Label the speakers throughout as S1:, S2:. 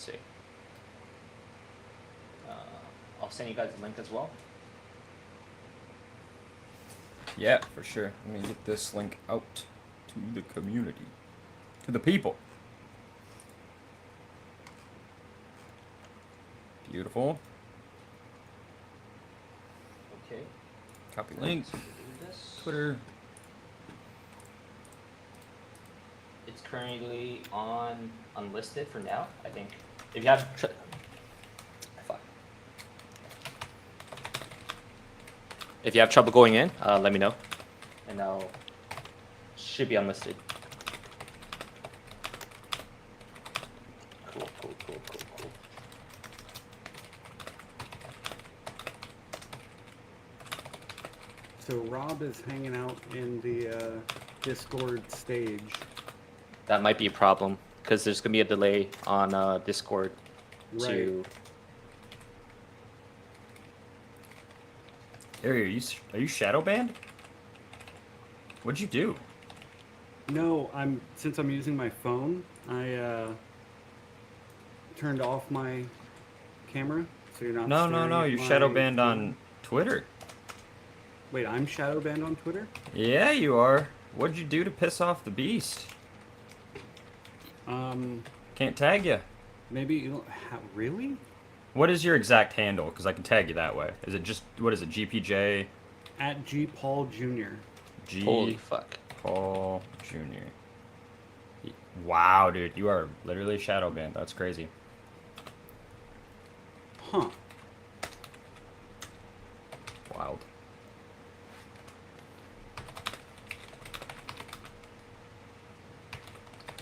S1: see. I'll send you guys a link as well.
S2: Yeah, for sure. Let me get this link out to the community, to the people. Beautiful.
S1: Okay.
S2: Copy link.
S1: So we do this.
S2: Twitter.
S1: It's currently on unlisted for now. I think if you have. Fuck. If you have trouble going in, let me know, and I'll should be unlisted. Cool.
S3: So Rob is hanging out in the Discord stage.
S1: That might be a problem because there's gonna be a delay on Discord.
S3: Right.
S1: To
S2: Gary, are you shadow banned? What'd you do?
S3: No, since I'm using my phone, I turned off my camera, so you're not.
S2: No.
S3: staring at
S2: You're
S3: my
S2: shadow banned
S3: phone.
S2: on Twitter.
S3: Wait, I'm shadow banned on Twitter?
S2: Yeah, you are. What'd you do to piss off the beast?
S1: Can't
S2: tag you.
S3: Maybe you don't really?
S2: What is your exact handle? Because I can tag you that way. Is it just, what is it, GPJ?
S3: At G Paul Jr.
S2: G
S1: Holy fuck.
S2: Paul Jr. Wow, dude, you are literally shadow banned. That's crazy.
S3: Huh.
S2: Wild.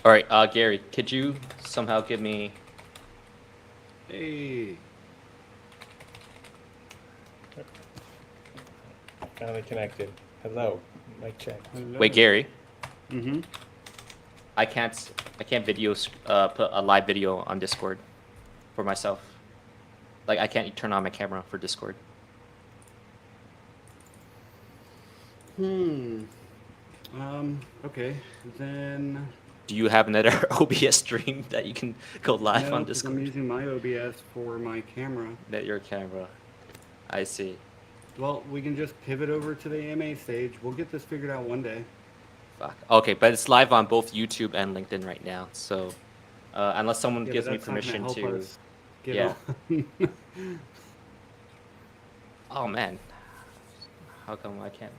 S1: All right, Gary, could you somehow give me?
S3: Hey.
S4: Finally connected. Hello. Mic check.
S3: Hello.
S1: Wait, Gary.
S3: Mm-hmm.
S1: I can't put a live video on Discord for myself. Like I can't turn on my camera for Discord.
S3: Okay. Then.
S1: Do you have another OBS stream that you can go live
S3: No,
S1: on
S3: 'cause
S1: Discord?
S3: I'm using my OBS for my camera.
S1: That your camera. I see.
S3: Well, we can just pivot over to the AMA stage. We'll get this figured out one day.
S1: Fuck. Okay, but it's live on both YouTube and LinkedIn right now. So unless someone
S3: Yeah,
S1: gives
S3: but
S1: me
S3: that's not gonna
S1: permission
S3: help
S1: to.
S3: us get
S1: Yeah.
S3: on.
S1: Oh man. How come I can't?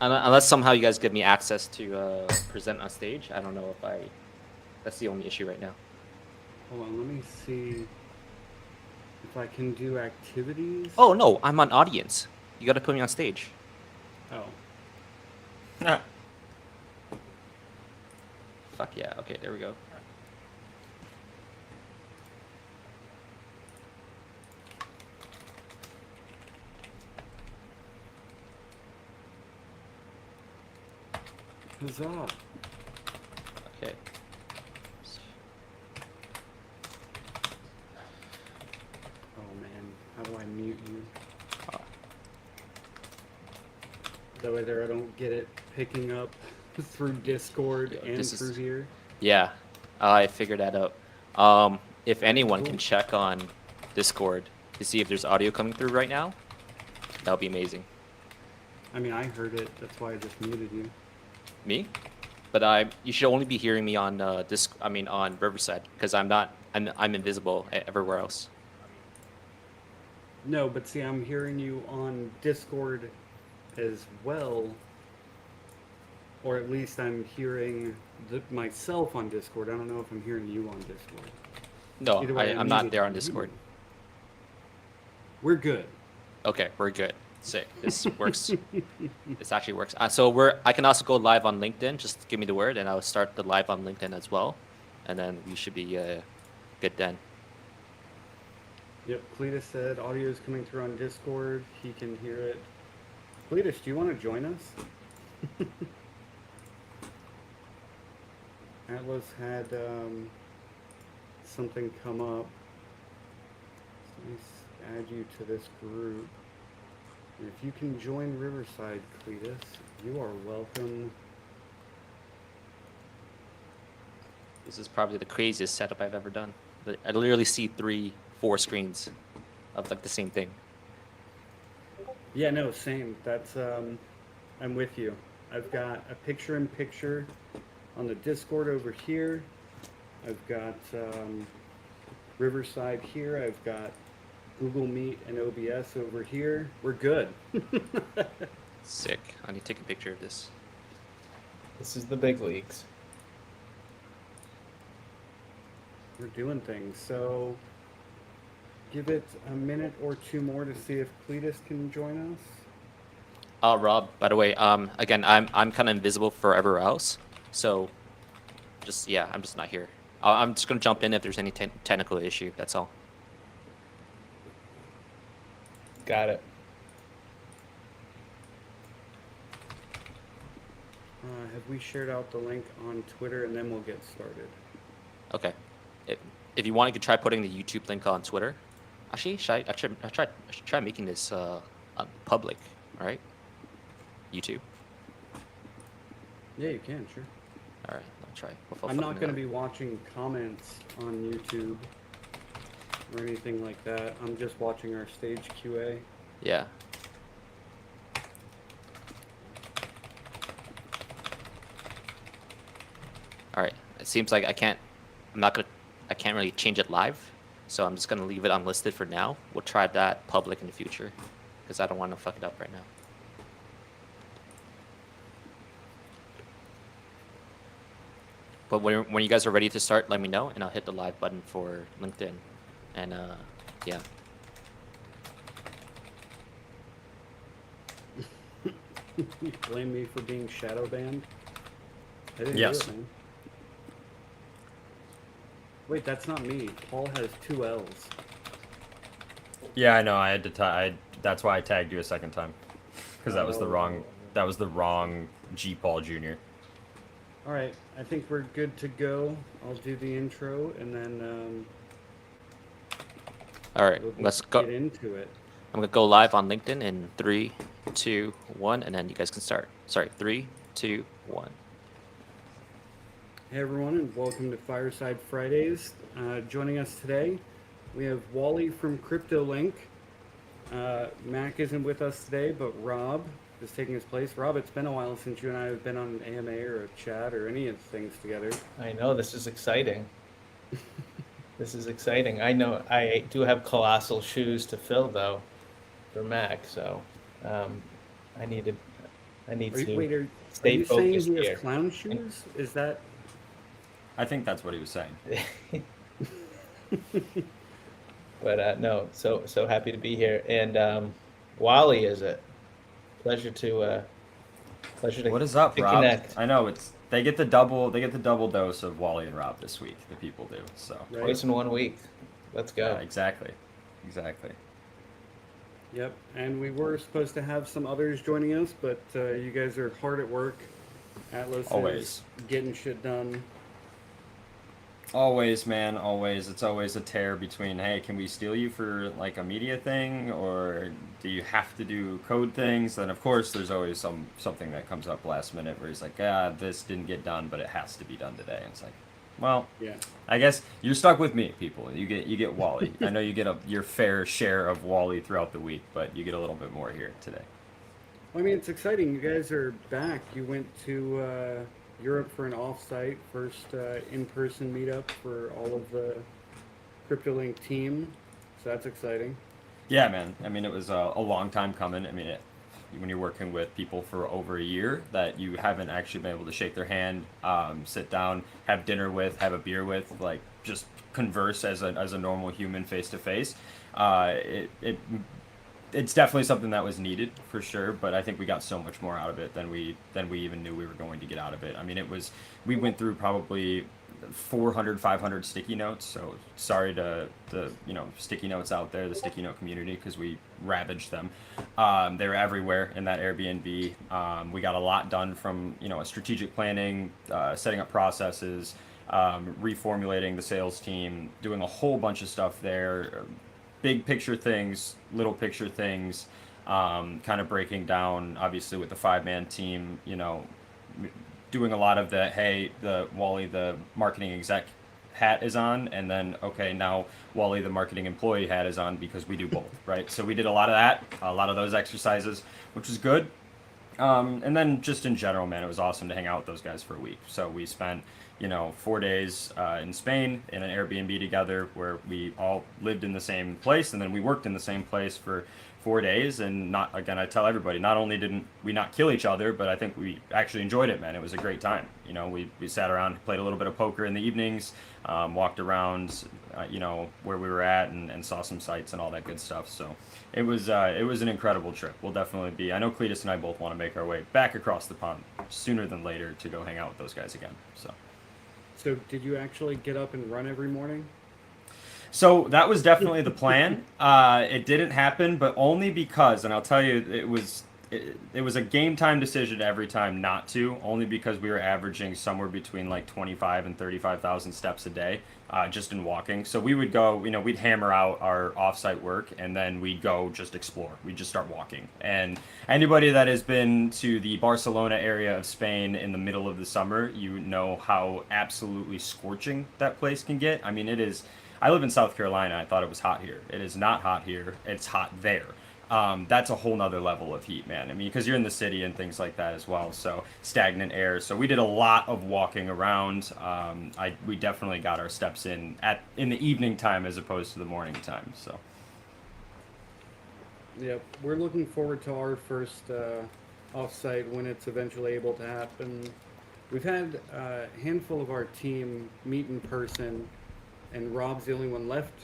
S1: Unless somehow you guys give me access to present on stage. I don't know if I. That's the only issue right now.
S3: Hold on, let me see if I can do activities.
S1: Oh no, I'm on audience. You gotta put me on stage.
S3: Oh.
S1: Fuck yeah. Okay, there we go.
S3: Huzzah.
S1: Okay.
S3: Oh man, how do I mute you?
S1: Oh.
S3: That way there I don't get it picking up through Discord
S1: Yo,
S3: and
S1: this
S3: through
S1: is-
S3: here.
S1: Yeah, I figured that out. If anyone can
S3: Cool.
S1: check on Discord to see if there's audio coming through right now, that would be amazing.
S3: I mean, I heard it. That's why I just muted you.
S1: Me? But you should only be hearing me on on Riverside because I'm invisible everywhere else.
S3: No, but see, I'm hearing you on Discord as well. Or at least I'm hearing myself on Discord. I don't know if I'm hearing you on Discord.
S1: No,
S3: Either way,
S1: I'm not
S3: muted
S1: there on
S3: you.
S1: Discord.
S3: We're good.
S1: Okay, we're good. Sick. This works. This actually works. I can also go live on LinkedIn. Just give me the word, and I'll start the live on LinkedIn as well, and then we should be good then.
S3: Yep, Cletus said audio is coming through on Discord. He can hear it. Cletus, do you want to join us? Atlas had something come up. So let me add you to this group. And if you can join Riverside, Cletus, you are welcome
S1: This is probably the craziest setup I've ever done. I literally see 4 screens of like the same thing.
S3: Yeah, no, same. That's I'm with you. I've got a picture-in-picture on the Discord over here. I've got Riverside here. I've got Google Meet and OBS over here. We're good.
S1: Sick. I need to take a picture of this.
S4: This is the big leagues.
S3: We're doing things. So give it a minute or two more to see if Cletus can join us.
S1: Rob, by the way, again, I'm kind of invisible for everywhere else, so just I'm just not here. I'm just gonna jump in if there's any technical issue. That's all.
S4: Got it.
S3: Have we shared out the link on Twitter, and then we'll get started?
S1: Okay. If you want, you could try putting the YouTube link on Twitter. Actually, I should try making this public. All right. YouTube.
S3: Yeah, you can, sure.
S1: All right, I'll try.
S3: I'm not going to be watching comments on YouTube or anything like that. I'm just watching our stage QA.
S1: Yeah. All right. It seems like I can't really change it live, so I'm just gonna leave it unlisted for now. We'll try that public in the future, because I don't want to fuck it up right now. But when you guys are ready to start, let me know, and I'll hit the live button for LinkedIn. And yeah.
S3: You blame me for being shadow banned? I didn't
S2: Yes.
S3: do it, man. Wait, that's not me. Paul has 2 L's.
S2: Yeah, I know. I had to. That's why I tagged you a second time, because that was the wrong. That was the wrong G. Paul Jr.
S3: All right, I think we're good to go. I'll do the intro, and then
S1: All right,
S3: we'll
S1: let's go.
S3: get into it.
S1: I'm gonna go live on LinkedIn in 3, 2, 1, and then you guys can start. Sorry, 3, 2, 1.
S3: Hey everyone, and welcome to Fireside Fridays. Joining us today, we have Wally from CryptoLink. Mac isn't with us today, but Rob is taking his place. Rob, it's been a while since you and I have been on an AMA or a chat or any of the things together.
S4: I know, this is exciting. This is exciting. I know I do have colossal shoes to fill, though, for Mac, so I need to
S3: Are
S4: stay
S3: you saying
S4: focused
S3: he has
S4: here.
S3: clown shoes? Is that...
S2: I think that's what he was saying.
S4: But no, so happy to be here. And Wally, is it? Pleasure to
S2: What is up,
S4: to
S2: Rob?
S4: connect.
S2: I know they get the double dose of Wally and Rob this week. The people do so.
S3: Right?
S4: Twice in 1 week. Let's go.
S2: Yeah, exactly.
S3: Yep, and we were supposed to have some others joining us, but you guys are hard at work. Atlas
S2: Always.
S3: is getting shit done.
S2: Always, man, always. It's always a tear between, hey, can we steal you for like a media thing, or do you have to do code things? And of course, there's always something that comes up last minute where he's like, this didn't get done, but it has to be done today. And it's like, well,
S3: Yeah.
S2: I guess you're stuck with me, people. You get Wally. I know you get your fair share of Wally throughout the week, but you get a little bit more here today.
S3: Well, I mean, it's exciting. You guys are back. You went to Europe for an off-site, first in-person meetup for all of the CryptoLink team. So that's exciting.
S2: Yeah, man. I mean, it was a long time coming. I mean, when you're working with people for over a year that you haven't actually been able to shake their hand, sit down, have dinner with, have a beer with, like just converse as a normal human face to face, it's definitely something that was needed for sure, but I think we got so much more out of it than we even knew we were going to get out of it. I mean, we went through probably 400, 500 sticky notes. So sorry to the sticky notes out there, the sticky note community, because we ravaged them. They're everywhere in that Airbnb. We got a lot done from a strategic planning, setting up processes, reformulating the sales team, doing a whole bunch of stuff there. Big picture things, little picture things, kind of breaking down, obviously with the 5-man team, doing a lot of the Wally, the marketing exec hat is on, and then okay, now Wally, the marketing employee hat is on because we do both, right? So we did a lot of that, a lot of those exercises, which was good. And then just in general, man, it was awesome to hang out with those guys for a week. So we spent, 4 days in Spain in an Airbnb together where we all lived in the same place, and then we worked in the same place for 4 days. And not again, I tell everybody, not only didn't we not kill each other, but I think we actually enjoyed it, man. It was a great time. We sat around, played a little bit of poker in the evenings, walked around, where we were at, and saw some sights and all that good stuff. So it was an incredible trip. We'll definitely be. I know Cletus and I both want to make our way back across the pond sooner than later to go hang out with those guys again.
S3: So did you actually get up and run every morning?
S2: So that was definitely the plan. It didn't happen, but only because, and I'll tell you, it was a game time decision every time not to, only because we were averaging somewhere between like 25 and 35,000 steps a day, just in walking. So we would go, we'd hammer out our offsite work, and then we'd go just explore. We'd just start walking. And anybody that has been to the Barcelona area of Spain in the middle of the summer, you know how absolutely scorching that place can get. I mean, it is. I live in South Carolina. I thought it was hot here. It is not hot here. It's hot there. That's a whole nother level of heat, man. I mean, because you're in the city and things like that as well. So stagnant air. So we did a lot of walking around. We definitely got our steps in the evening time as opposed to the morning time. So.
S3: Yep, we're looking forward to our first offsite when it's eventually able to happen. We've had a handful of our team meet in person, and Rob's the only one left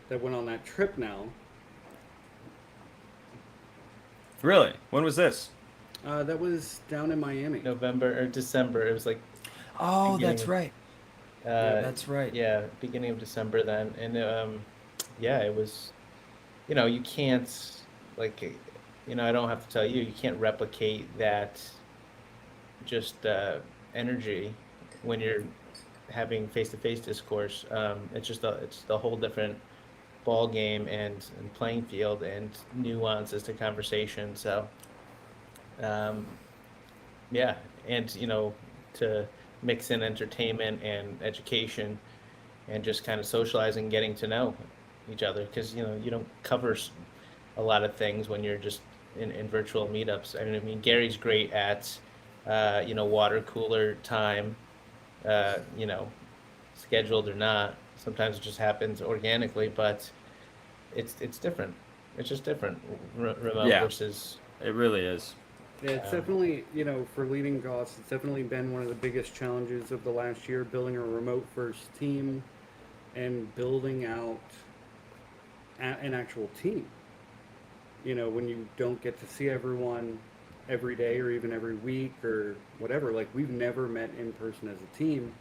S3: that went on that trip now.
S2: Really? When was this?
S3: That was down in Miami.
S4: November or December. It was like
S2: Oh,
S4: Beginning
S2: that's
S4: of-
S2: right. That's right.
S4: yeah, beginning of December then, and yeah, it was. You can't I don't have to tell you, you can't replicate that just energy when you're having face-to-face discourse. It's a whole different ball game and playing field and nuances to conversation. So, yeah, and to mix in entertainment and education, and just kind of socializing, getting to know each other, because you don't cover a lot of things when you're just in virtual meetups. I mean, Gary's great at water cooler time, scheduled or not. Sometimes it just happens organically, but it's different. It's just different, remote
S2: Yeah.
S4: versus.
S2: It really is.
S3: Yeah, it's definitely, for leading Gauss, it's definitely been one of the biggest challenges of the last year, building a remote first team and building out an actual team. When you don't get to see everyone every day or even every week or whatever, like we've never met in person as a team.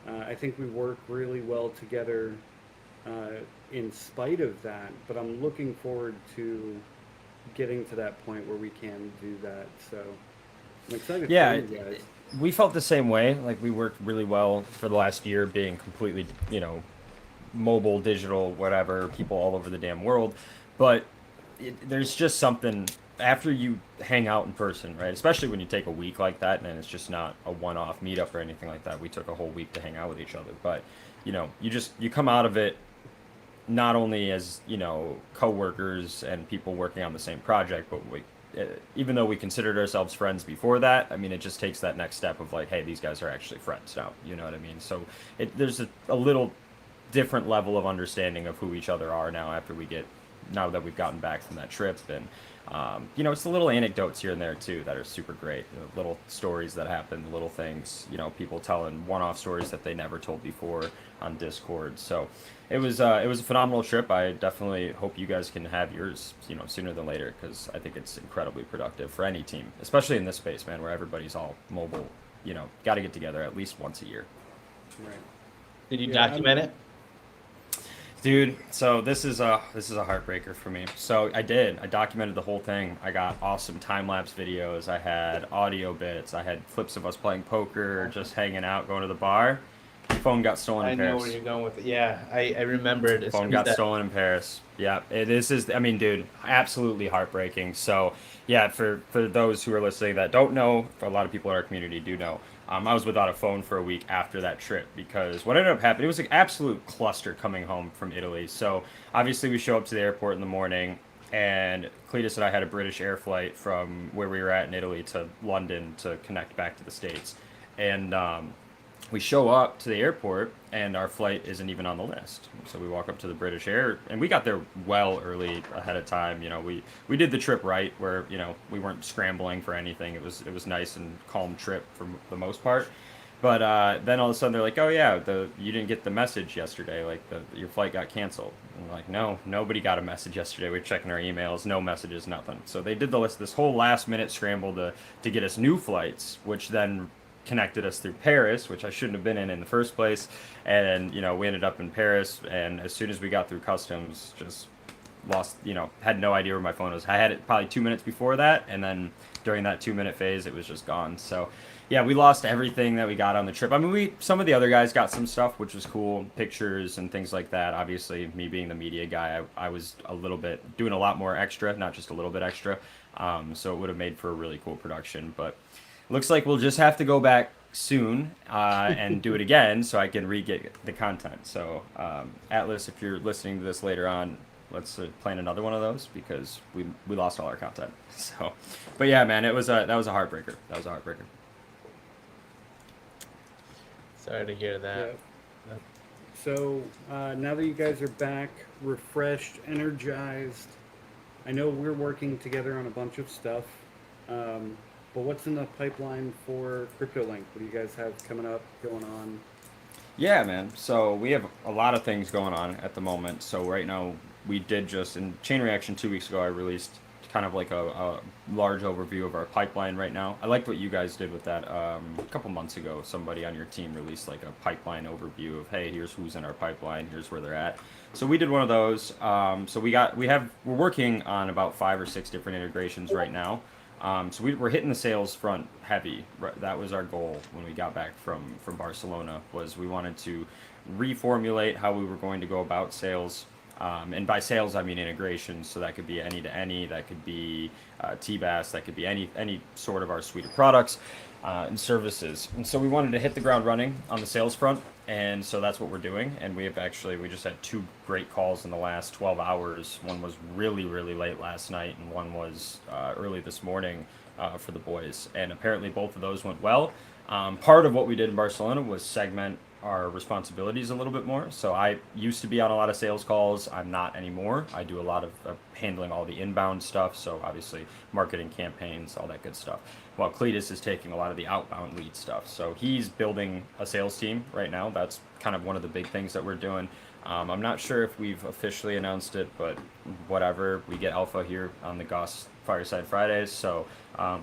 S3: I think we work really well together in spite of that, but I'm looking forward to getting to that point where we can do that. So I'm excited
S2: Yeah,
S3: for you guys.
S2: we felt the same way. Like we worked really well for the last year, being completely, mobile, digital, whatever, people all over the damn world. But there's just something after you hang out in person, right? Especially when you take a week like that, and it's just not a one-off meetup or anything like that. We took a whole week to hang out with each other, but you come out of it not only as co-workers and people working on the same project, but even though we considered ourselves friends before that, I mean, it just takes that next step of like, hey, these guys are actually friends now. You know what I mean? So there's a little different level of understanding of who each other are now now that we've gotten back from that trip. And it's the little anecdotes here and there too that are super great. Little stories that happen, little things, people telling one-off stories that they never told before on Discord. So it was a phenomenal trip. I definitely hope you guys can have yours, sooner than later, because I think it's incredibly productive for any team, especially in this space, man, where everybody's all mobile. Got to get together at least once a year.
S3: Right.
S4: Did you
S3: Yeah,
S4: document it?
S2: Dude, so this is a heartbreaker for me. So I documented the whole thing. I got awesome time-lapse videos. I had audio bits. I had clips of us playing poker, just hanging out, going to the bar. Phone got stolen
S4: I
S2: in
S4: know
S2: Paris.
S4: where you're going with it. Yeah, I remembered. As
S2: Phone
S4: soon as
S2: got
S4: that-
S2: stolen in Paris. Yeah, this is, I mean, dude, absolutely heartbreaking. So, yeah, for those who are listening that don't know, for a lot of people in our community do know, I was without a phone for a week after that trip because what ended up happening, it was an absolute cluster coming home from Italy. So obviously we show up to the airport in the morning, and Cletus and I had a British air flight from where we were at in Italy to London to connect back to the States. And we show up to the airport and our flight isn't even on the list. So we walk up to the British Air, and we got there well early ahead of time. You know, we did the trip right, where we weren't scrambling for anything. It was nice and calm trip for the most part. But then all of a sudden they're like, oh yeah, you didn't get the message yesterday, like your flight got canceled. And we're like, no, nobody got a message yesterday. We're checking our emails, no messages, nothing. So they did this whole last minute scramble to get us new flights, which then connected us through Paris, which I shouldn't have been in the first place. And we ended up in Paris, and as soon as we got through customs, just lost, had no idea where my phone was. I had it probably 2 minutes before that, and then during that 2 minute phase, it was just gone. So yeah, we lost everything that we got on the trip. I mean, some of the other guys got some stuff, which was cool, pictures and things like that. Obviously, me being the media guy, I was a little bit doing a lot more extra, not just a little bit extra. So it would have made for a really cool production, but looks like we'll just have to go back soon and do it again so I can re-get the content. So Atlas, if you're listening to this later on, let's plan another one of those because we lost all our content. So, but yeah, man, that was a heartbreaker. That was a heartbreaker.
S4: Sorry to hear that.
S3: Yeah. So now that you guys are back, refreshed, energized, I know we're working together on a bunch of stuff. But what's in the pipeline for CryptoLink? What do you guys have coming up, going on?
S2: Yeah, man. So we have a lot of things going on at the moment. So right now, we did just in Chain Reaction 2 weeks ago, I released kind of like a large overview of our pipeline right now. I liked what you guys did with that a couple months ago. Somebody on your team released like a pipeline overview of, hey, here's who's in our pipeline, here's where they're at. So we did one of those. So we're working on about 5 or 6 different integrations right now. So we're hitting the sales front heavy. That was our goal when we got back from Barcelona, was we wanted to reformulate how we were going to go about sales. And by sales, I mean integration. So that could be any to any, that could be TBAS, that could be any sort of our suite of products and services. And so we wanted to hit the ground running on the sales front. And so that's what we're doing. And we just had 2 great calls in the last 12 hours. One was really, really late last night, and one was early this morning for the boys. And apparently both of those went well. Part of what we did in Barcelona was segment our responsibilities a little bit more. So I used to be on a lot of sales calls. I'm not anymore. I do a lot of handling all the inbound stuff. So obviously marketing campaigns, all that good stuff. While Cletus is taking a lot of the outbound lead stuff. So he's building a sales team right now. That's kind of one of the big things that we're doing. I'm not sure if we've officially announced it, but whatever, we get alpha here on the Gauss Fireside Fridays. So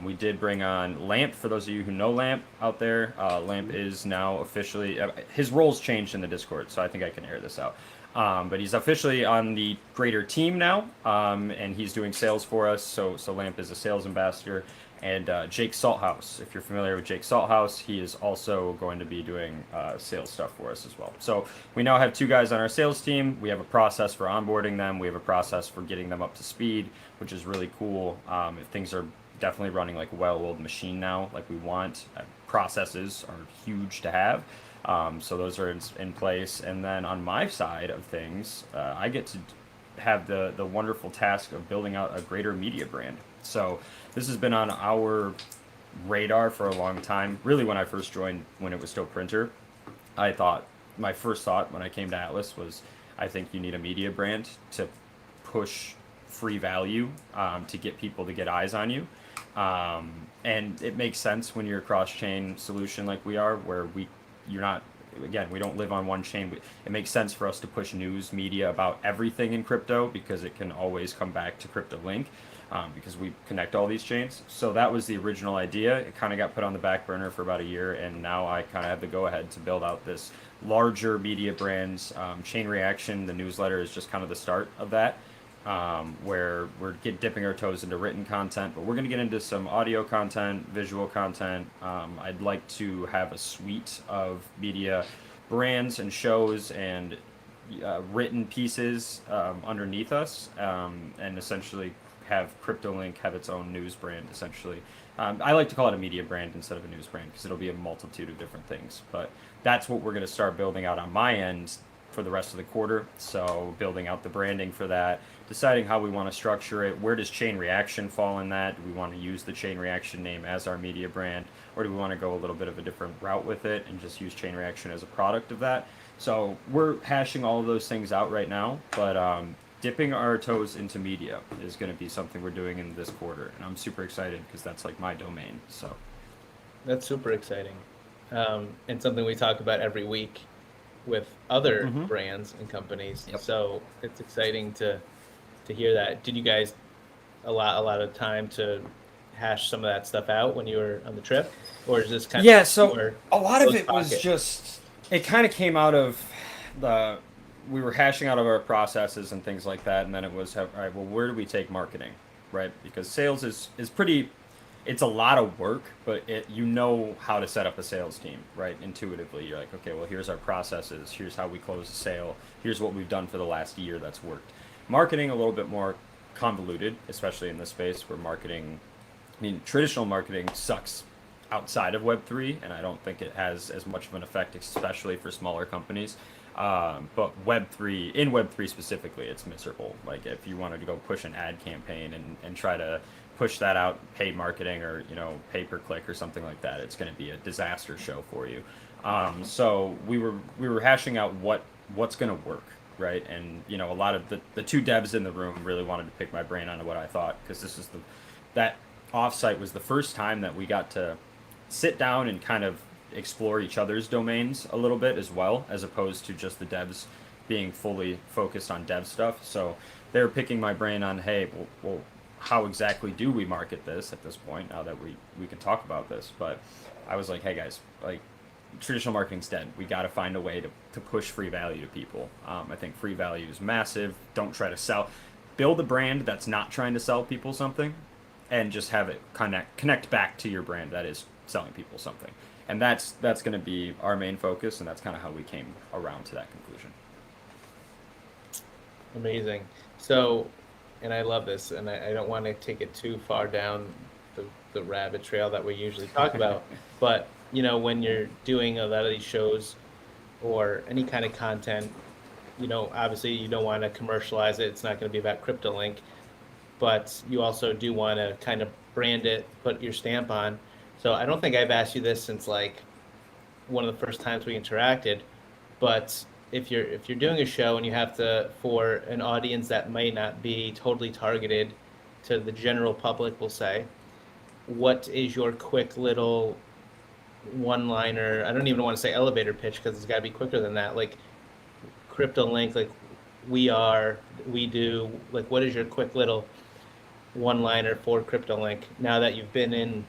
S2: we did bring on Lamp. For those of you who know Lamp out there, Lamp is now officially, his role's changed in the Discord, so I think I can air this out. But he's officially on the greater team now, and he's doing sales for us. So Lamp is a sales ambassador. And Jake Salthouse, if you're familiar with Jake Salthouse, he is also going to be doing sales stuff for us as well. So we now have 2 guys on our sales team. We have a process for onboarding them. We have a process for getting them up to speed, which is really cool. Things are definitely running like a well-oiled machine now, like we want. Processes are huge to have. So those are in place. And then on my side of things, I get to have the wonderful task of building out a greater media brand. So this has been on our radar for a long time. Really, when I first joined, when it was still printer, my first thought when I came to Atlas was, I think you need a media brand to push free value, to get people to get eyes on you. And it makes sense when you're a cross-chain solution like we are, where we don't live on one chain. It makes sense for us to push news media about everything in crypto, because it can always come back to CryptoLink, because we connect all these chains. So that was the original idea. It kind of got put on the back burner for about a year, and now I kind of have the go-ahead to build out this larger media brands. Chain Reaction, the newsletter, is just kind of the start of that, where we're dipping our toes into written content, but we're going to get into some audio content, visual content. I'd like to have a suite of media brands and shows and written pieces underneath us, and essentially have CryptoLink have its own news brand, essentially. I like to call it a media brand instead of a news brand because it'll be a multitude of different things. But that's what we're going to start building out on my end for the rest of the quarter. So building out the branding for that, deciding how we want to structure it. Where does Chain Reaction fall in that? Do we want to use the Chain Reaction name as our media brand, or do we want to go a little bit of a different route with it and just use Chain Reaction as a product of that? So we're hashing all of those things out right now, but dipping our toes into media is going to be something we're doing in this quarter, and I'm super excited because that's like my domain. So
S4: That's super exciting, and something we talk about every week with other brands and companies.
S2: Yep.
S4: So it's exciting to hear that. Did you guys a lot of time to hash some of that stuff out when you were on the trip, or is this kind
S2: yeah,
S4: of
S2: so a lot of it was
S4: pocket?
S2: just, it kind of came out of we were hashing out of our processes and things like that, and then it was, all right, well, where do we take marketing, right? Because sales is pretty, it's a lot of work, but you know how to set up a sales team, right? Intuitively, you're like, okay, well, here's our processes, here's how we close a sale, here's what we've done for the last year that's worked. Marketing a little bit more convoluted, especially in this space where marketing, I mean, traditional marketing sucks outside of Web3, and I don't think it has as much of an effect, especially for smaller companies. But in Web3 specifically, it's miserable. Like if you wanted to go push an ad campaign and try to push that out, paid marketing or, pay per click or something like that, it's going to be a disaster show for you. So we were hashing out what's going to work, right? And, a lot of the two devs in the room really wanted to pick my brain on what I thought, because this is that offsite was the first time that we got to sit down and kind of explore each other's domains a little bit as well, as opposed to just the devs being fully focused on dev stuff. So they're picking my brain on, hey, well, how exactly do we market this at this point, now that we can talk about this? But I was like, hey guys, like, traditional marketing's dead. We got to find a way to push free value to people. I think free value is massive. Don't try to sell. Build a brand that's not trying to sell people something, and just have it connect back to your brand that is selling people something. And that's going to be our main focus, and that's kind of how we came around to that conclusion.
S4: Amazing. So, and I love this, and I don't want to take it too far down the rabbit trail that we usually talk about, but when you're doing a lot of these shows or any kind of content, obviously you don't want to commercialize it. It's not going to be about CryptoLink, but you also do want to kind of brand it, put your stamp on. So I don't think I've asked you this since like one of the first times we interacted, but if you're doing a show and you have to, for an audience that may not be totally targeted to the general public, we'll say, what is your quick little one-liner? I don't even want to say elevator pitch because it's got to be quicker than that. Like CryptoLink, like we do, like what is your quick little one-liner for CryptoLink now that you've been in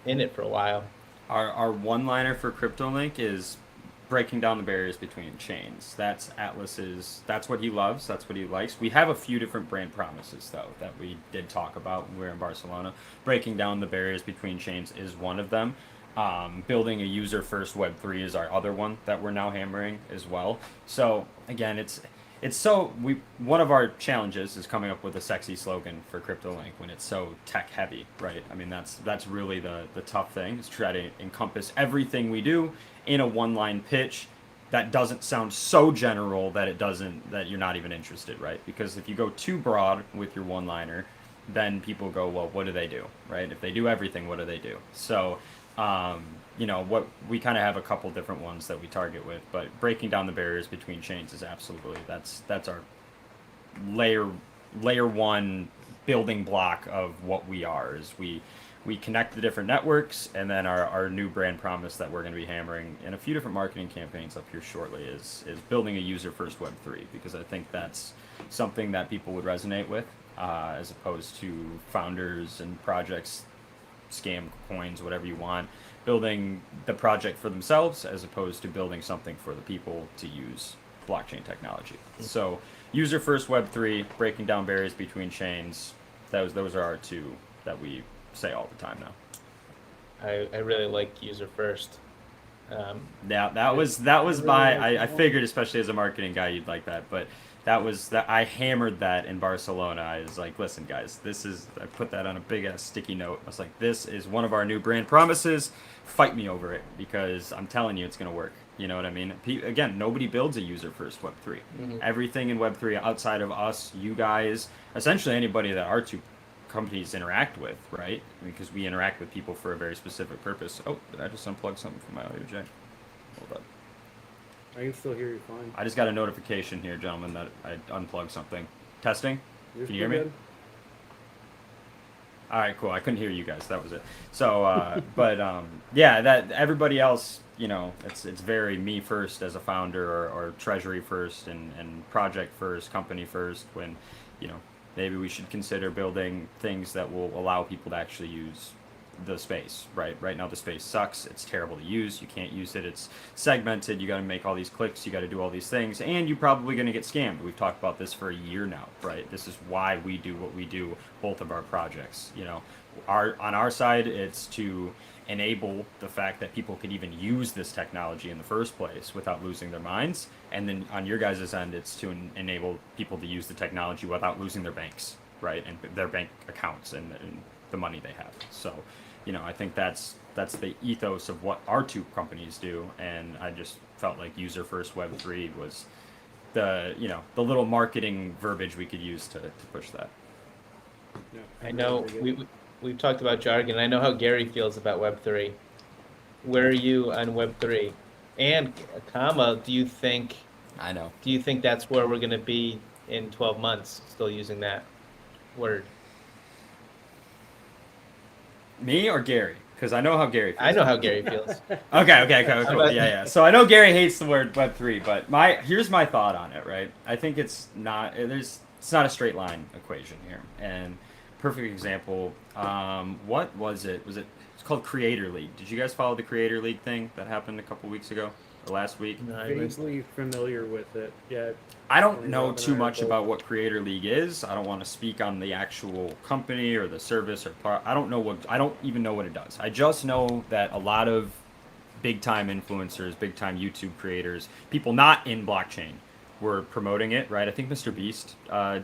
S4: it for a while?
S2: Our one-liner for CryptoLink is breaking down the barriers between chains. That's Atlas's, that's what he loves, that's what he likes. We have a few different brand promises, though, that we did talk about when we were in Barcelona. Breaking down the barriers between chains is one of them. Building a user-first Web3 is our other one that we're now hammering as well. So, again, one of our challenges is coming up with a sexy slogan for CryptoLink when it's so tech heavy, right? I mean, that's really the tough thing, is try to encompass everything we do in a one-line pitch that doesn't sound so general that you're not even interested, right? Because if you go too broad with your one-liner, then people go, well, what do they do, right? If they do everything, what do they do? So, what we kind of have a couple different ones that we target with, but breaking down the barriers between chains is absolutely, that's our layer one building block of what we are, is we connect the different networks, and then our new brand promise that we're going to be hammering in a few different marketing campaigns up here shortly is building a user-first Web3, because I think that's something that people would resonate with, as opposed to founders and projects, scam coins, whatever you want, building the project for themselves as opposed to building something for the people to use blockchain technology. So user-first Web3, breaking down barriers between chains, those are our two that we say all the time now.
S4: I really like user first.
S2: Yeah, that was my, I figured, especially as a marketing guy, you'd like that, but I hammered that in Barcelona. I was like, listen, guys, I put that on a big ass sticky note. I was like, this is one of our new brand promises. Fight me over it because I'm telling you it's going to work. You know what I mean? Again, nobody builds a user first Web3. Everything in Web3 outside of us, you guys, essentially anybody that our two companies interact with, right? Because we interact with people for a very specific purpose. Oh, did I just unplug something from my audio jack? Hold up.
S3: I can still hear you fine.
S2: I just got a notification here, gentlemen, that I unplugged something. Testing?
S3: You're
S2: Can you hear me?
S3: good.
S2: All right, cool. I couldn't hear you guys. That was it. So, yeah, that everybody else, you know, it's very me first as a founder or treasury first and project first, company first when, you know, maybe we should consider building things that will allow people to actually use the space, right? Right now the space sucks. It's terrible to use. You can't use it. It's segmented. You got to make all these clicks. You got to do all these things, and you're probably going to get scammed. We've talked about this for a year now, right? This is why we do what we do, both of our projects. You know, on our side, it's to enable the fact that people could even use this technology in the first place without losing their minds. And then on your guys' end, it's to enable people to use the technology without losing their banks, right? And their bank accounts and the money they have. So, you know, I think that's the ethos of what our two companies do. And I just felt like user first Web3 was the little marketing verbiage we could use to push that.
S3: Yeah,
S4: I know we've talked about jargon. I know how Gary feels about Web3. Where are you on Web3? And do you think
S2: I know.
S4: Do you think that's where we're going to be in 12 months, still using that word?
S2: Me or Gary? Because I know how Gary feels.
S4: I know how Gary feels.
S2: Okay, cool. Yeah. So I know Gary hates the word Web3, but here's my thought on it, right? I think it's not a straight line equation here. And perfect example, what was it? It's called Creator League. Did you guys follow the Creator League thing that happened a couple weeks ago? Or last week?
S4: No,
S3: Vaguely familiar with it. Yeah.
S2: I don't know too much about what Creator League is. I don't want to speak on the actual company or the service I don't even know what it does. I just know that a lot of big time influencers, big time YouTube creators, people not in blockchain were promoting it, right? I think Mr. Beast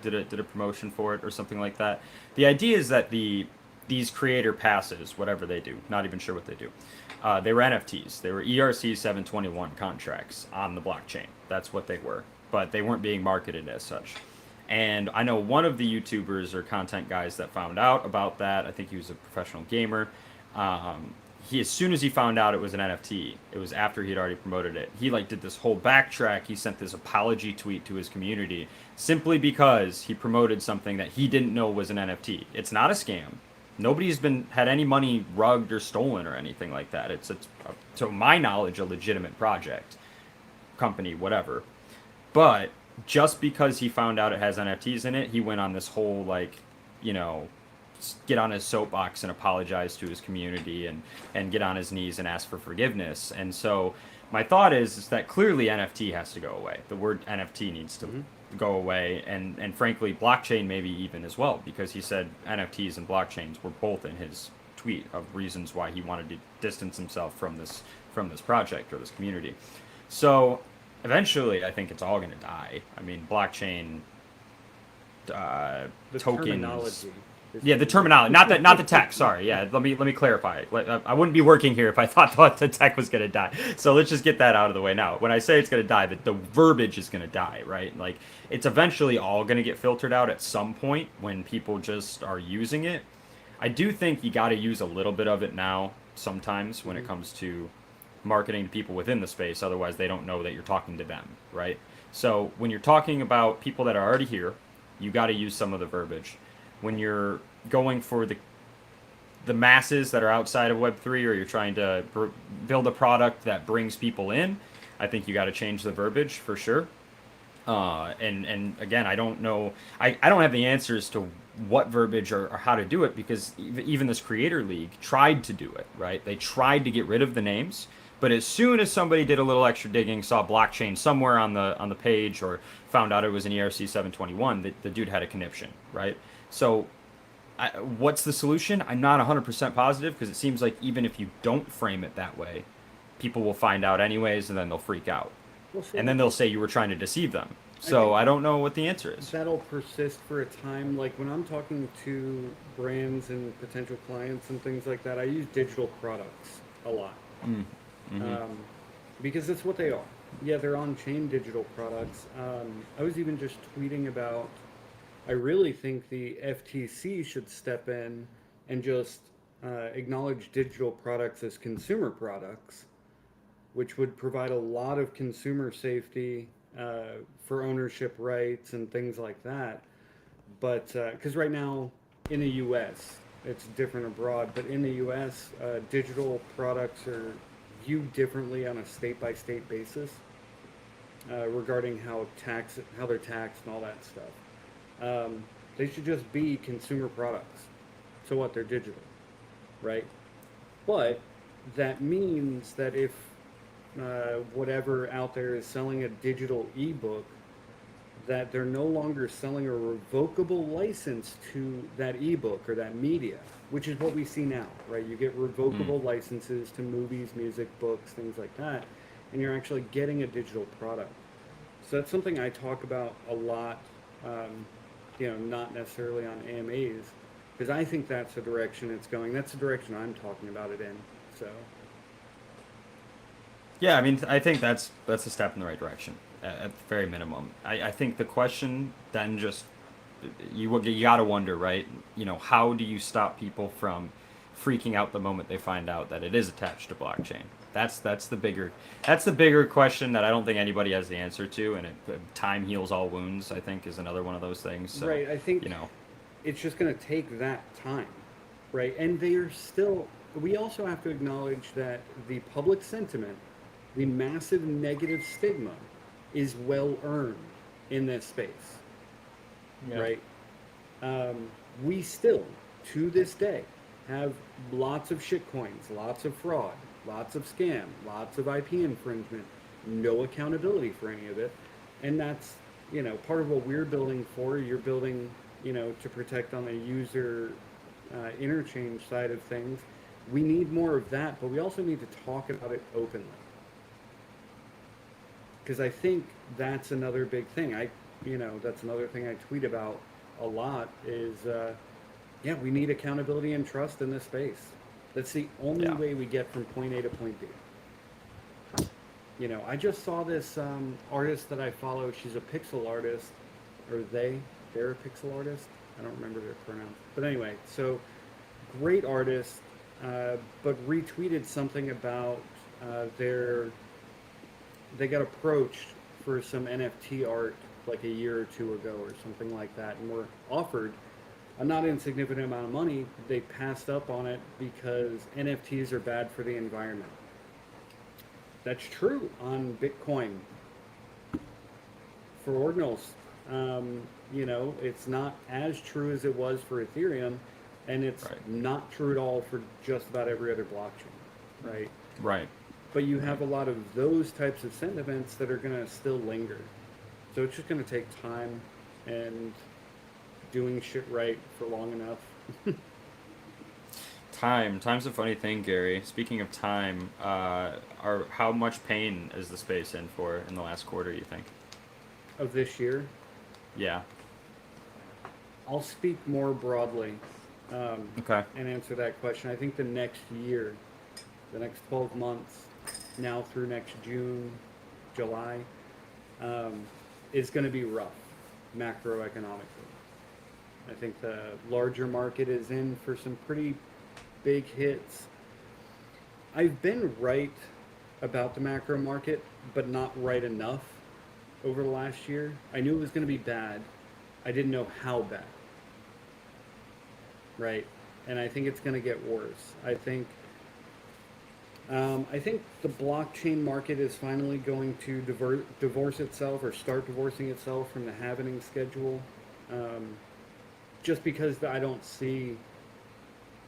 S2: did a promotion for it or something like that. The idea is that these creator passes, whatever they do, not even sure what they do. They were NFTs. They were ERC 721 contracts on the blockchain. That's what they were. But they weren't being marketed as such. And I know one of the YouTubers or content guys that found out about that, I think he was a professional gamer, as soon as he found out it was an NFT, it was after he'd already promoted it, he did this whole backtrack. He sent this apology tweet to his community simply because he promoted something that he didn't know was an NFT. It's not a scam. Nobody's had any money rugged or stolen or anything like that. It's to my knowledge, a legitimate project, company, whatever. But just because he found out it has NFTs in it, he went on this whole get on his soapbox and apologize to his community and get on his knees and ask for forgiveness. And so my thought is that clearly NFT has to go away. The word NFT needs to go away, and frankly blockchain maybe even as well, because he said NFTs and blockchains were both in his tweet of reasons why he wanted to distance himself from this project or this community. So eventually I think it's all going to die. I mean, blockchain
S3: The
S2: tokens.
S3: terminology.
S2: Yeah, the terminology, not the tech. Sorry, yeah. Let me clarify. I wouldn't be working here if I thought the tech was gonna die. So let's just get that out of the way now. When I say it's gonna die, the verbiage is gonna die, right? It's eventually all gonna get filtered out at some point when people just are using it. I do think you got to use a little bit of it now sometimes when it comes to marketing to people within the space. Otherwise, they don't know that you're talking to them, right? So when you're talking about people that are already here, you got to use some of the verbiage. When you're going for the masses that are outside of Web3, or you're trying to build a product that brings people in, I think you got to change the verbiage for sure. And again, I don't know. I don't have the answers to what verbiage or how to do it, because even this Creator League tried to do it, right? They tried to get rid of the names. But as soon as somebody did a little extra digging, saw blockchain somewhere on the page, or found out it was an ERC 721, the dude had a conniption, right? So what's the solution? I'm not 100% positive, because it seems like even if you don't frame it that way, people will find out anyways, and then they'll freak out.
S3: Well, sure.
S2: And then they'll say you were trying to deceive them. So
S3: think
S2: I don't know what the answer is.
S3: that'll persist for a time. Like when I'm talking to brands and potential clients and things like that, I use digital products a lot.
S2: Mm-hmm.
S3: um, because that's what they are. Yeah, they're on-chain digital products. I was even just tweeting about. I really think the FTC should step in and just acknowledge digital products as consumer products, which would provide a lot of consumer safety for ownership rights and things like that. But because right now in the U.S. it's different abroad, but in the U.S. Digital products are viewed differently on a state-by-state basis regarding how they're taxed and all that stuff. They should just be consumer products. So what? They're digital, right? But that means that if whatever out there is selling a digital ebook, that they're no longer selling a revocable license to that ebook or that media, which is what we see now, right? You get revocable licenses to movies, music, books, things like that, and you're actually getting a digital product. So that's something I talk about a lot, not necessarily on AMAs, because I think that's the direction it's going. That's the direction I'm talking about it in. So.
S2: Yeah, I mean, I think that's a step in the right direction at the very minimum. I think the question then just you gotta wonder, right? How do you stop people from freaking out the moment they find out that it is attached to blockchain? That's the bigger question that I don't think anybody has the answer to, and time heals all wounds. I think is another one of those things. So,
S3: right. I think it's just going to take that time, right? And they are still. We also have to acknowledge that the public sentiment, the massive negative stigma, is well earned in this space, right? We still, to this day, have lots of shitcoins, lots of fraud, lots of scam, lots of IP infringement, no accountability for any of it, and that's part of what we're building for. You're building to protect on the user interchange side of things. We need more of that, but we also need to talk about it openly. Because I think that's another big thing. That's another thing I tweet about a lot is, we need accountability and trust in this space. That's the only way we get from point A to point B. I just saw this artist that I follow. She's a pixel artist, or they're a pixel artist. I don't remember their pronouns. But anyway, so great artist, but retweeted something about they got approached for some NFT art like a year or two ago or something like that, and were offered a not insignificant amount of money. They passed up on it because NFTs are bad for the environment. That's true on Bitcoin. For ordinals, it's not as true as it was for Ethereum, and it's not true at all for just about every other blockchain, right?
S2: Right.
S3: But you have a lot of those types of sentiments that are going to still linger. So it's just going to take time and doing shit right for long enough.
S2: Time's a funny thing, Gary. Speaking of time, how much pain is the space in for in the last quarter, you think?
S3: Of this year?
S2: Yeah.
S3: I'll speak more broadly
S2: Okay.
S3: and answer that question. I think the next year, the next 12 months, now through next June, July, is going to be rough macroeconomically. I think the larger market is in for some pretty big hits. I've been right about the macro market, but not right enough over the last year. I knew it was going to be bad. I didn't know how bad. Right? And I think it's going to get worse. I think the blockchain market is finally going to divorce itself, or start divorcing itself from the halvening schedule. Just because I don't see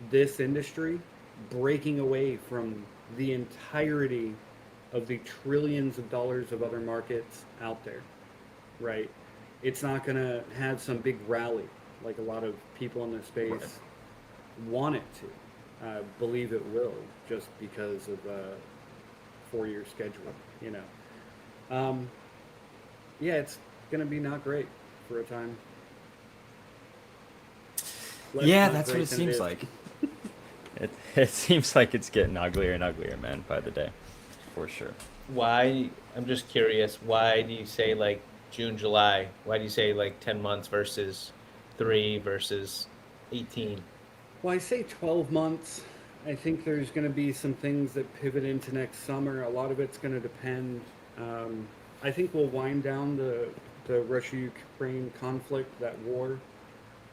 S3: this industry breaking away from the entirety of the trillions of dollars of other markets out there, right? It's not going to have some big rally like a lot of people in this space want it to. Believe it will, just because of a 4-year schedule, going to be not great for a time. Less
S2: Yeah,
S3: not
S2: that's what
S3: great
S2: it
S3: than
S2: seems
S3: is.
S2: like. It seems like it's getting uglier and uglier, man, by the day, for sure.
S4: Why? I'm just curious. Why do you say like June, July? Why do you say like 10 months versus 3 versus 18?
S3: Well, I say 12 months. I think there's going to be some things that pivot into next summer. A lot of it's going to depend. I think we'll wind down the Russia-Ukraine conflict, that war,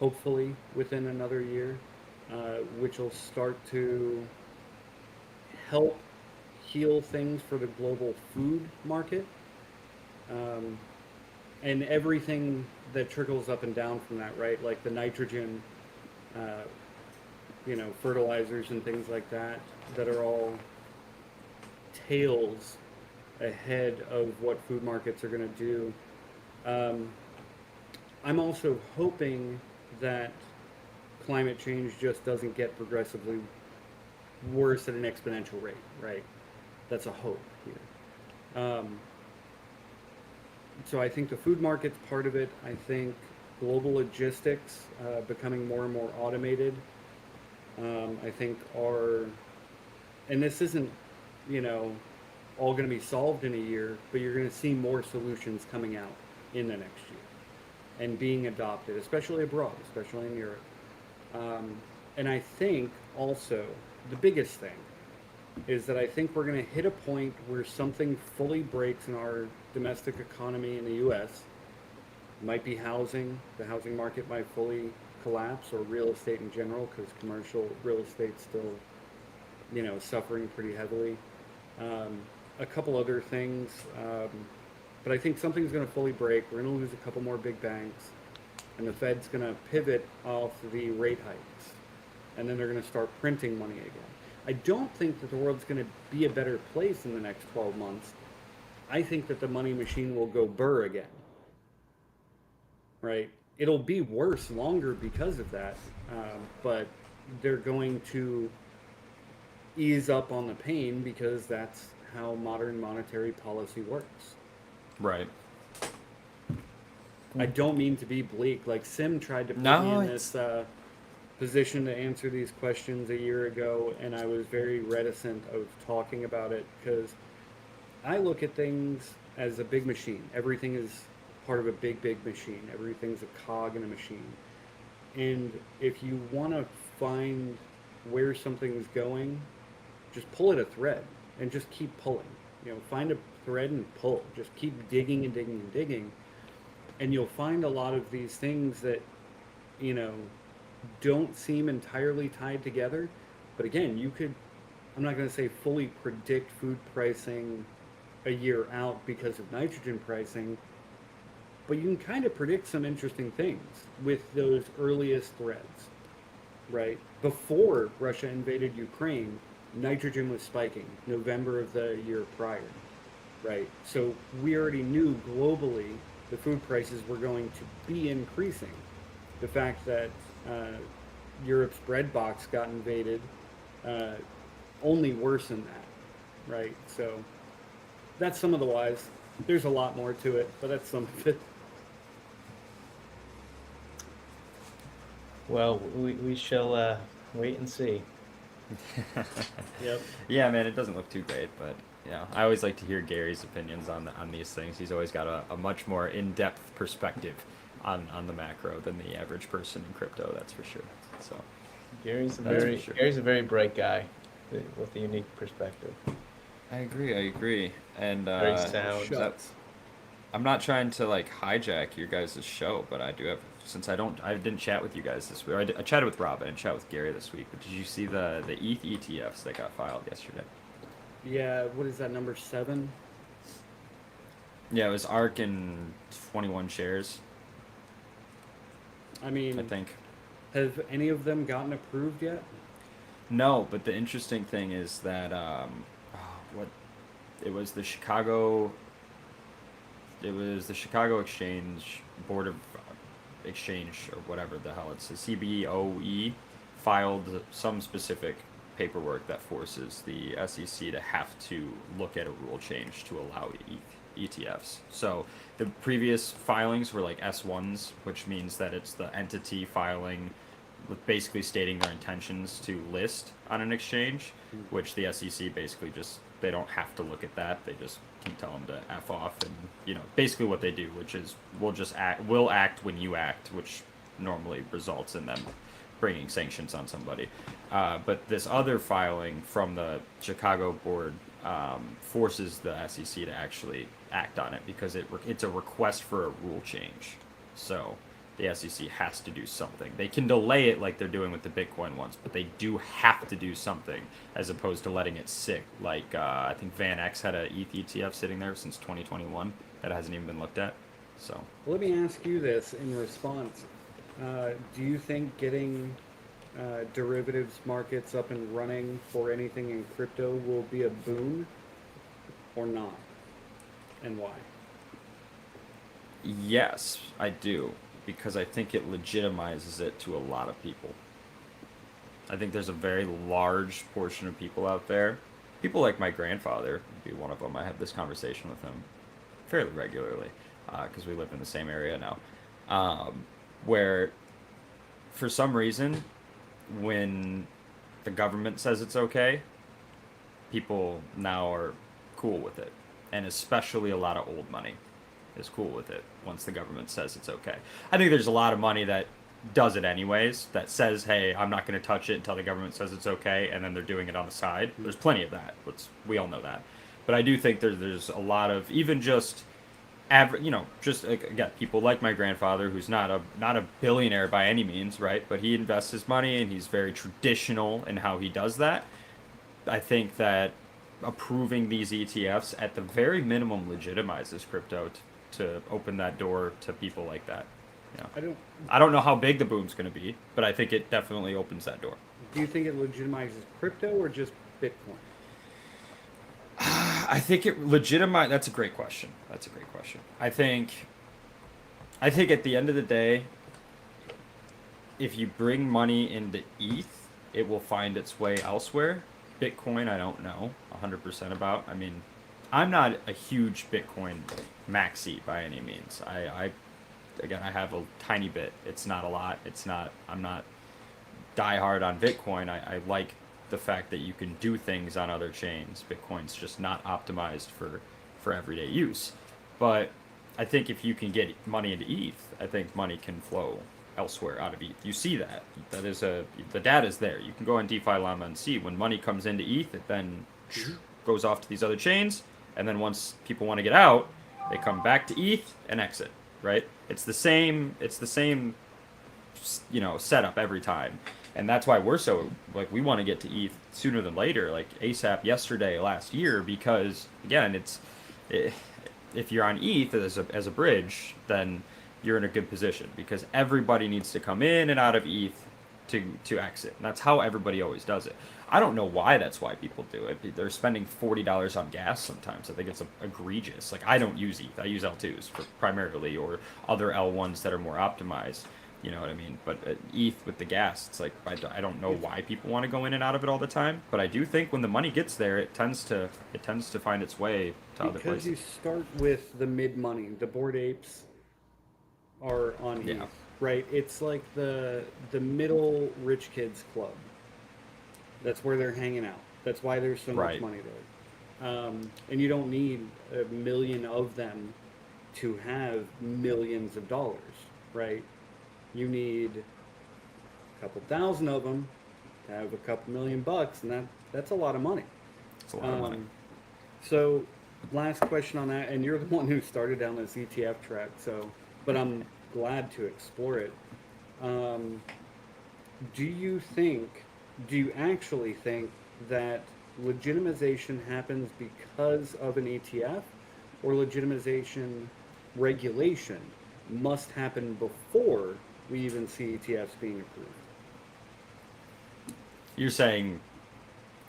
S3: hopefully within another year, which will start to help heal things for the global food market. Um, and everything that trickles up and down from that, right? Like the nitrogen, uh, fertilizers and things like that, that are all tails ahead of what food markets are going to do. Um, I'm also hoping that climate change just doesn't get progressively worse at an exponential rate, right? That's a hope here. So I think the food market's part of it. I think global logistics becoming more and more automated. I think and this isn't, you know, all going to be solved in a year, but you're going to see more solutions coming out in the next year and being adopted, especially abroad, especially in Europe. And I think also the biggest thing is that I think we're going to hit a point where something fully breaks in our domestic economy in the U.S. It might be housing. The housing market might fully collapse, or real estate in general, because commercial real estate's still, suffering pretty heavily. A couple other things, but I think something's going to fully break. We're going to lose a couple more big banks, and the Fed's going to pivot off the rate hikes, and then they're going to start printing money again. I don't think that the world's going to be a better place in the next 12 months. I think that the money machine will go burr again. Right? It'll be worse longer because of that, but they're going to ease up on the pain because that's how modern monetary policy works.
S2: Right.
S3: I don't mean to be bleak. Like Sim tried to put
S2: No,
S3: me in this position to answer these questions a year ago, and I was very reticent of talking about it because I look at things as a big machine. Everything is part of a big, big machine. Everything's a cog in a machine. And if you want to find where something's going, just pull at a thread and just keep pulling. Find a thread and pull. Just keep digging and digging and digging. And you'll find a lot of these things that, don't seem entirely tied together. But again, I'm not going to say fully predict food pricing a year out because of nitrogen pricing, but you can kind of predict some interesting things with those earliest threads, right? Before Russia invaded Ukraine, nitrogen was spiking November of the year prior, right? So we already knew globally the food prices were going to be increasing. The fact that Europe's bread box got invaded only worsened that, right? So that's some of the whys. There's a lot more to it, but that's some of it.
S4: Well, we shall wait and see.
S3: Yep.
S2: Yeah, man, it doesn't look too great, but I always like to hear Gary's opinions on these things. He's always got a much more in-depth perspective on the macro than the average person in crypto. That's for sure. So
S4: Gary's a
S2: That's for sure.
S4: Gary's a very bright guy with a unique perspective.
S2: I agree, and
S4: Very sound.
S2: I'm not trying to hijack your guys' show, but I do have, since I didn't chat with you guys this week. I chatted with Rob. I didn't chat with Gary this week. But did you see the ETH ETFs that got filed yesterday?
S3: Yeah, what is that, number 7?
S2: Yeah, it was ARK and 21 shares,
S3: I mean,
S2: I think.
S3: have any of them gotten approved yet?
S2: No, but the interesting thing is that it was the Chicago Exchange Board of Exchange, or whatever the hell it's, the CBOE, filed some specific paperwork that forces the SEC to have to look at a rule change to allow ETH ETFs. So the previous filings were like S1s, which means that it's the entity filing with basically stating their intentions to list on an exchange, which the SEC basically just, they don't have to look at that. They just can tell them to F off, and basically what they do, which is we'll act when you act, which normally results in them bringing sanctions on somebody. But this other filing from the Chicago board forces the SEC to actually act on it, because it's a request for a rule change. So the SEC has to do something. They can delay it like they're doing with the Bitcoin ones, but they do have to do something, as opposed to letting it sit. Like I think Van X had a ETH ETF sitting there since 2021 that hasn't even been looked at. So
S3: Let me ask you this in response. Do you think getting derivatives markets up and running for anything in crypto will be a boon or not? And why?
S2: yes, I do, because I think it legitimizes it to a lot of people. I think there's a very large portion of people out there. People like my grandfather would be one of them. I have this conversation with him fairly regularly, because we live in the same area now, where for some reason, when the government says it's okay, people now are cool with it. And especially a lot of old money is cool with it once the government says it's okay. I think there's a lot of money that does it anyways, that says, hey, I'm not going to touch it until the government says it's okay, and then they're doing it on the side. There's plenty of that. We all know that. But I do think there's a lot of, even just average, just like, again, people like my grandfather, who's not a billionaire by any means, right? But he invests his money, and he's very traditional in how he does that. I think that approving these ETFs at the very minimum legitimizes crypto to open that door to people like that. I don't know how big the boom's going to be, but I think it definitely opens that door.
S3: Do you think it legitimizes crypto or just Bitcoin?
S2: I think it legitimizes. That's a great question. I think at the end of the day, if you bring money into ETH, it will find its way elsewhere. Bitcoin, I don't know 100% about. I mean, I'm not a huge Bitcoin maxi by any means. I have a tiny bit. It's not a lot. I'm not diehard on Bitcoin. I like the fact that you can do things on other chains. Bitcoin's just not optimized for everyday use. But I think if you can get money into ETH, I think money can flow elsewhere out of ETH. You see that. The data's there. You can go on DeFi Llama and see when money comes into ETH, it then goes off to these other chains, and then once people want to get out, they come back to ETH and exit, right? It's the same setup every time. And that's why we're so, we want to get to ETH sooner than later, like ASAP yesterday, last year, because again, if you're on ETH as a bridge, then you're in a good position, because everybody needs to come in and out of ETH to exit. And that's how everybody always does it. I don't know why that's why people do it. They're spending $40 on gas sometimes. I think it's egregious. Like, I don't use ETH. I use L2s primarily, or other L1s that are more optimized. You know what I mean? But ETH with the gas, it's like, I don't know why people want to go in and out of it all the time. But I do think when the money gets there, it tends to find its way to other places.
S3: Because you start with the mid money. The Bored Apes are on ETH, right? It's like the middle rich kids club. That's where they're hanging out. That's why there's so much money there. And you don't need a million of them to have millions of dollars, right? You need a couple thousand of them to have a couple $1,000,000, and that's a lot of money.
S2: It's a lot of money.
S3: So, last question on that, and you're the one who started down this ETF track, but I'm glad to explore it. Do you actually think that legitimization happens because of an ETF, or legitimization regulation must happen before we even see ETFs being approved?
S2: You're saying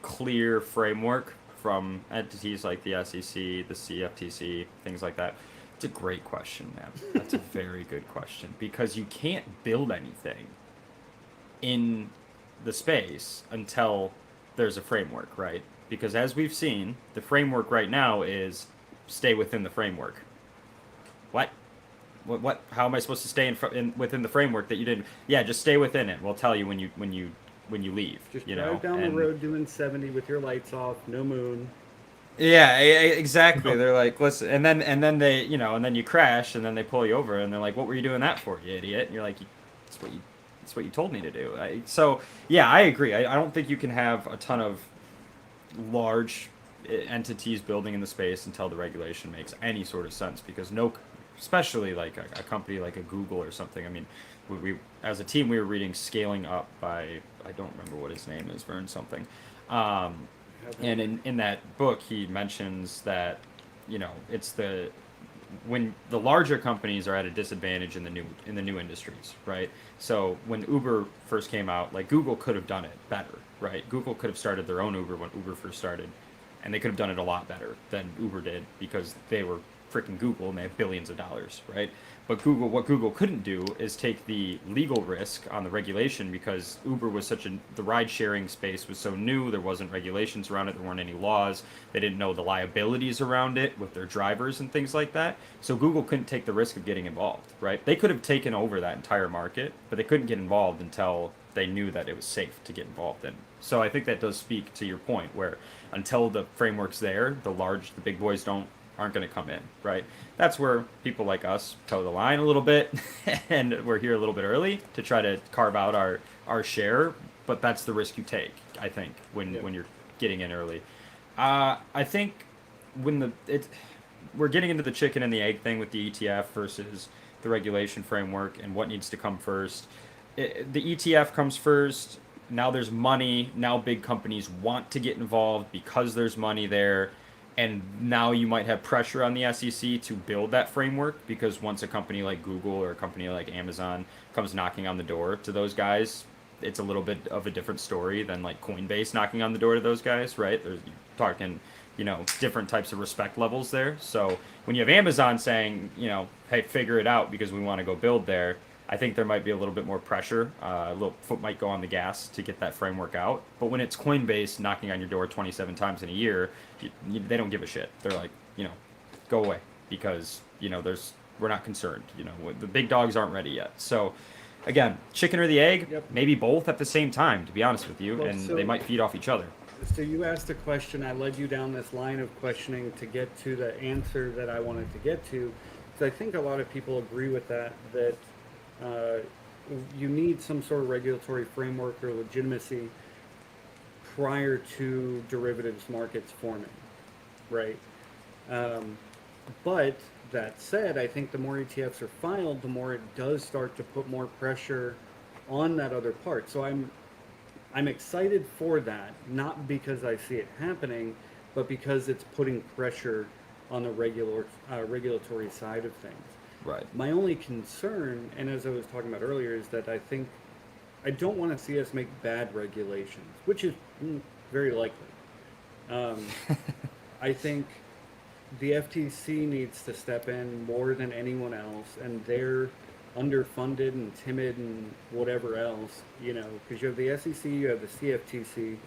S2: clear framework from entities like the SEC, the CFTC, things like that? It's a great question, man. That's a very good question, because you can't build anything in the space until there's a framework, right? Because as we've seen, the framework right now is stay within the framework. What? What? How am I supposed to stay within the framework that you didn't? Yeah, just stay within it. We'll tell you when you leave.
S3: Just
S2: you
S3: drive
S2: know?
S3: down the
S2: And-
S3: road doing 70 with your lights off, no moon.
S2: Yeah, exactly. They're like, listen, and then they, and then you crash, and then they pull you over, and they're like, what were you doing that for, you idiot? And you're like, it's what you told me to do. So yeah, I agree. I don't think you can have a ton of large entities building in the space until the regulation makes any sort of sense, because especially like a company like a Google or something. I mean, we as a team we were reading Scaling Up by, I don't remember what his name is, Vern something. And in that book, he mentions that, it's when the larger companies are at a disadvantage in the new industries, right? So when Uber first came out, like Google could have done it better, right? Google could have started their own Uber when Uber first started, and they could have done it a lot better than Uber did, because they were freaking Google and they have billions of dollars, right? But what Google couldn't do is take the legal risk on the regulation, because Uber was the ride sharing space was so new, there wasn't regulations around it, there weren't any laws, they didn't know the liabilities around it with their drivers and things like that. So Google couldn't take the risk of getting involved, right? They could have taken over that entire market, but they couldn't get involved until they knew that it was safe to get involved in. So I think that does speak to your point, where until the framework's there, the big boys aren't going to come in, right? That's where people like us toe the line a little bit, and we're here a little bit early to try to carve out our share. But that's the risk you take, I think, when you're getting in early. I think we're getting into the chicken and the egg thing with the ETF versus the regulation framework and what needs to come first. The ETF comes first. Now there's money. Now big companies want to get involved because there's money there. And now you might have pressure on the SEC to build that framework, because once a company like Google or a company like Amazon comes knocking on the door to those guys, it's a little bit of a different story than like Coinbase knocking on the door to those guys, right? You're talking, different types of respect levels there. So when you have Amazon saying, hey, figure it out because we want to go build there, I think there might be a little bit more pressure. A little foot might go on the gas to get that framework out. But when it's Coinbase knocking on your door 27 times in a year, they don't give a shit. They're like, go away, because we're not concerned. The big dogs aren't ready yet. So again, chicken or the egg,
S3: Yep.
S2: maybe both at the same time, to be honest with you,
S3: Well,
S2: and
S3: so-
S2: they might feed off each other.
S3: So you asked a question. I led you down this line of questioning to get to the answer that I wanted to get to. So I think a lot of people agree with that you need some sort of regulatory framework or legitimacy prior to derivatives markets forming, right? But that said, I think the more ETFs are filed, the more it does start to put more pressure on that other part. So I'm excited for that, not because I see it happening, but because it's putting pressure on the regulatory side of things.
S2: Right.
S3: My only concern, and as I was talking about earlier, is that I don't want to see us make bad regulations, which is very likely. I think the FTC needs to step in more than anyone else, and they're underfunded and timid and whatever else, because you have the SEC, you have the CFTC,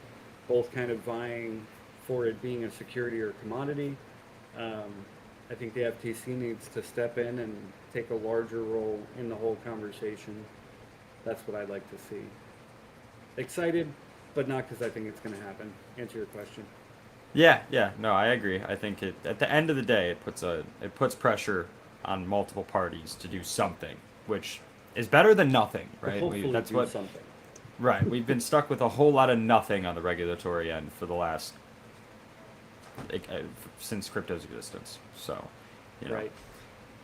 S3: both kind of vying for it being a security or commodity. I think the FTC needs to step in and take a larger role in the whole conversation. That's what I'd like to see. Excited, but not because I think it's going to happen. Answer your question.
S2: Yeah, no, I agree. I think at the end of the day, it puts pressure on multiple parties to do something, which is better than nothing, right?
S3: Hopefully
S2: That's
S3: do
S2: what
S3: something.
S2: Right. We've been stuck with a whole lot of nothing on the regulatory end for the last since crypto's existence. So,
S3: Right.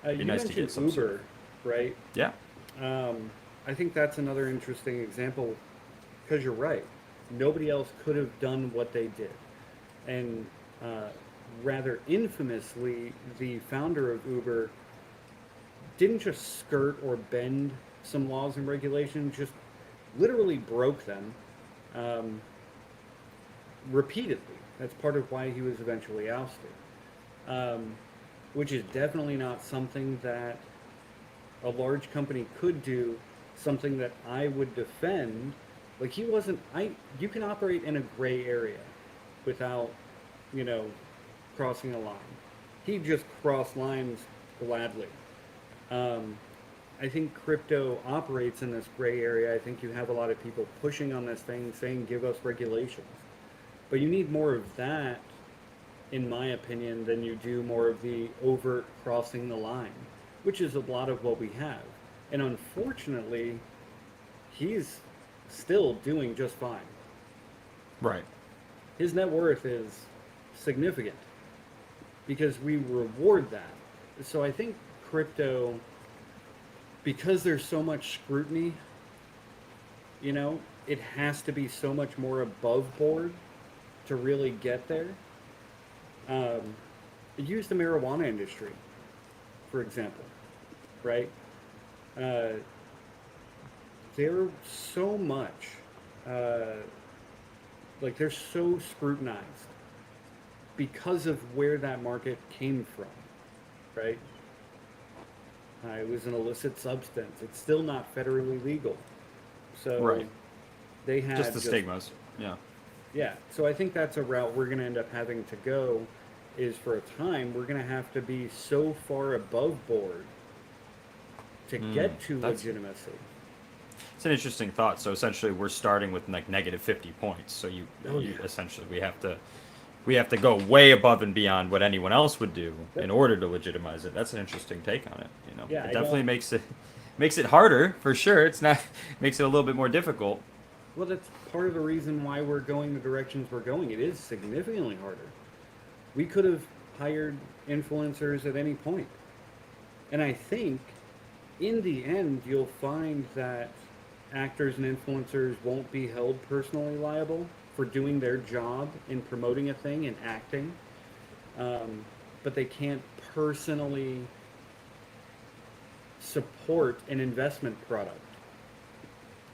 S2: it'd be
S3: You
S2: nice to get
S3: mentioned
S2: some sort
S3: Uber, right?
S2: Yeah.
S3: I think that's another interesting example, because you're right. Nobody else could have done what they did. And rather infamously, the founder of Uber didn't just skirt or bend some laws and regulations, just literally broke them repeatedly. That's part of why he was eventually ousted, which is definitely not something that a large company could do, something that I would defend. Like, he wasn't, you can operate in a gray area without, crossing a line. he just crossed lines gladly. Um, I think crypto operates in this gray area. I think you have a lot of people pushing on this thing, saying, give us regulations. But you need more of that, in my opinion, than you do more of the overt crossing the line, which is a lot of what we have. And unfortunately, he's still doing just fine.
S2: Right.
S3: His net worth is significant because we reward that. So I think crypto, because there's so much scrutiny, you know, it has to be so much more above board to really get there. Use the marijuana industry, for example, right? They're so much, like they're so scrutinized because of where that market came from, right? It was an illicit substance. It's still not federally legal. So
S2: Right.
S3: they had
S2: Just the stigmas. Yeah.
S3: Yeah, so I think that's a route we're going to end up having to go, is for a time we're going to have to be so far above board to get to
S2: that's-
S3: legitimacy.
S2: It's an interesting thought. So essentially, we're starting with like negative 50 points. So you
S3: Yeah.
S2: essentially we have to go way above and beyond what anyone else would do
S3: Yep.
S2: in order to legitimize it. That's an interesting take on it. You know,
S3: Yeah,
S2: it
S3: I
S2: definitely
S3: don't-
S2: makes it harder for sure. It's not makes it a little bit more difficult.
S3: Well, that's part of the reason why we're going the directions we're going. It is significantly harder. We could have hired influencers at any point. And I think in the end, you'll find that actors and influencers won't be held personally liable for doing their job in promoting a thing and acting. But they can't personally support an investment product.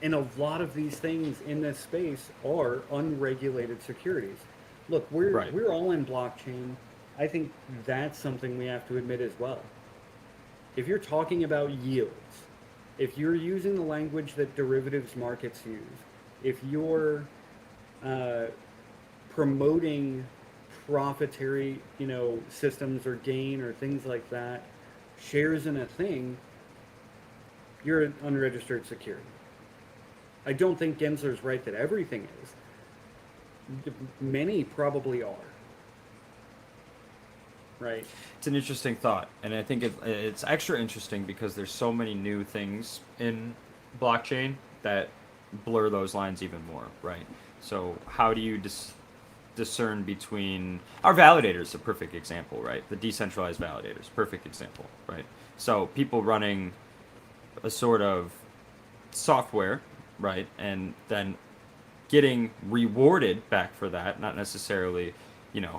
S3: And a lot of these things in this space are unregulated securities. Look,
S2: Right.
S3: we're all in blockchain. I think that's something we have to admit as well. If you're talking about yields, if you're using the language that derivatives markets use, if you're promoting profitary, systems or gain or things like that, shares in a thing, you're an unregistered security. I don't think Gensler's right that everything is. Many probably are. Right.
S2: It's an interesting thought, and I think it's extra interesting because there's so many new things in blockchain that blur those lines even more, right? So how do you discern between our validators? A perfect example, right? The decentralized validators, perfect example, right? So people running a sort of software, right, and then getting rewarded back for that, not necessarily,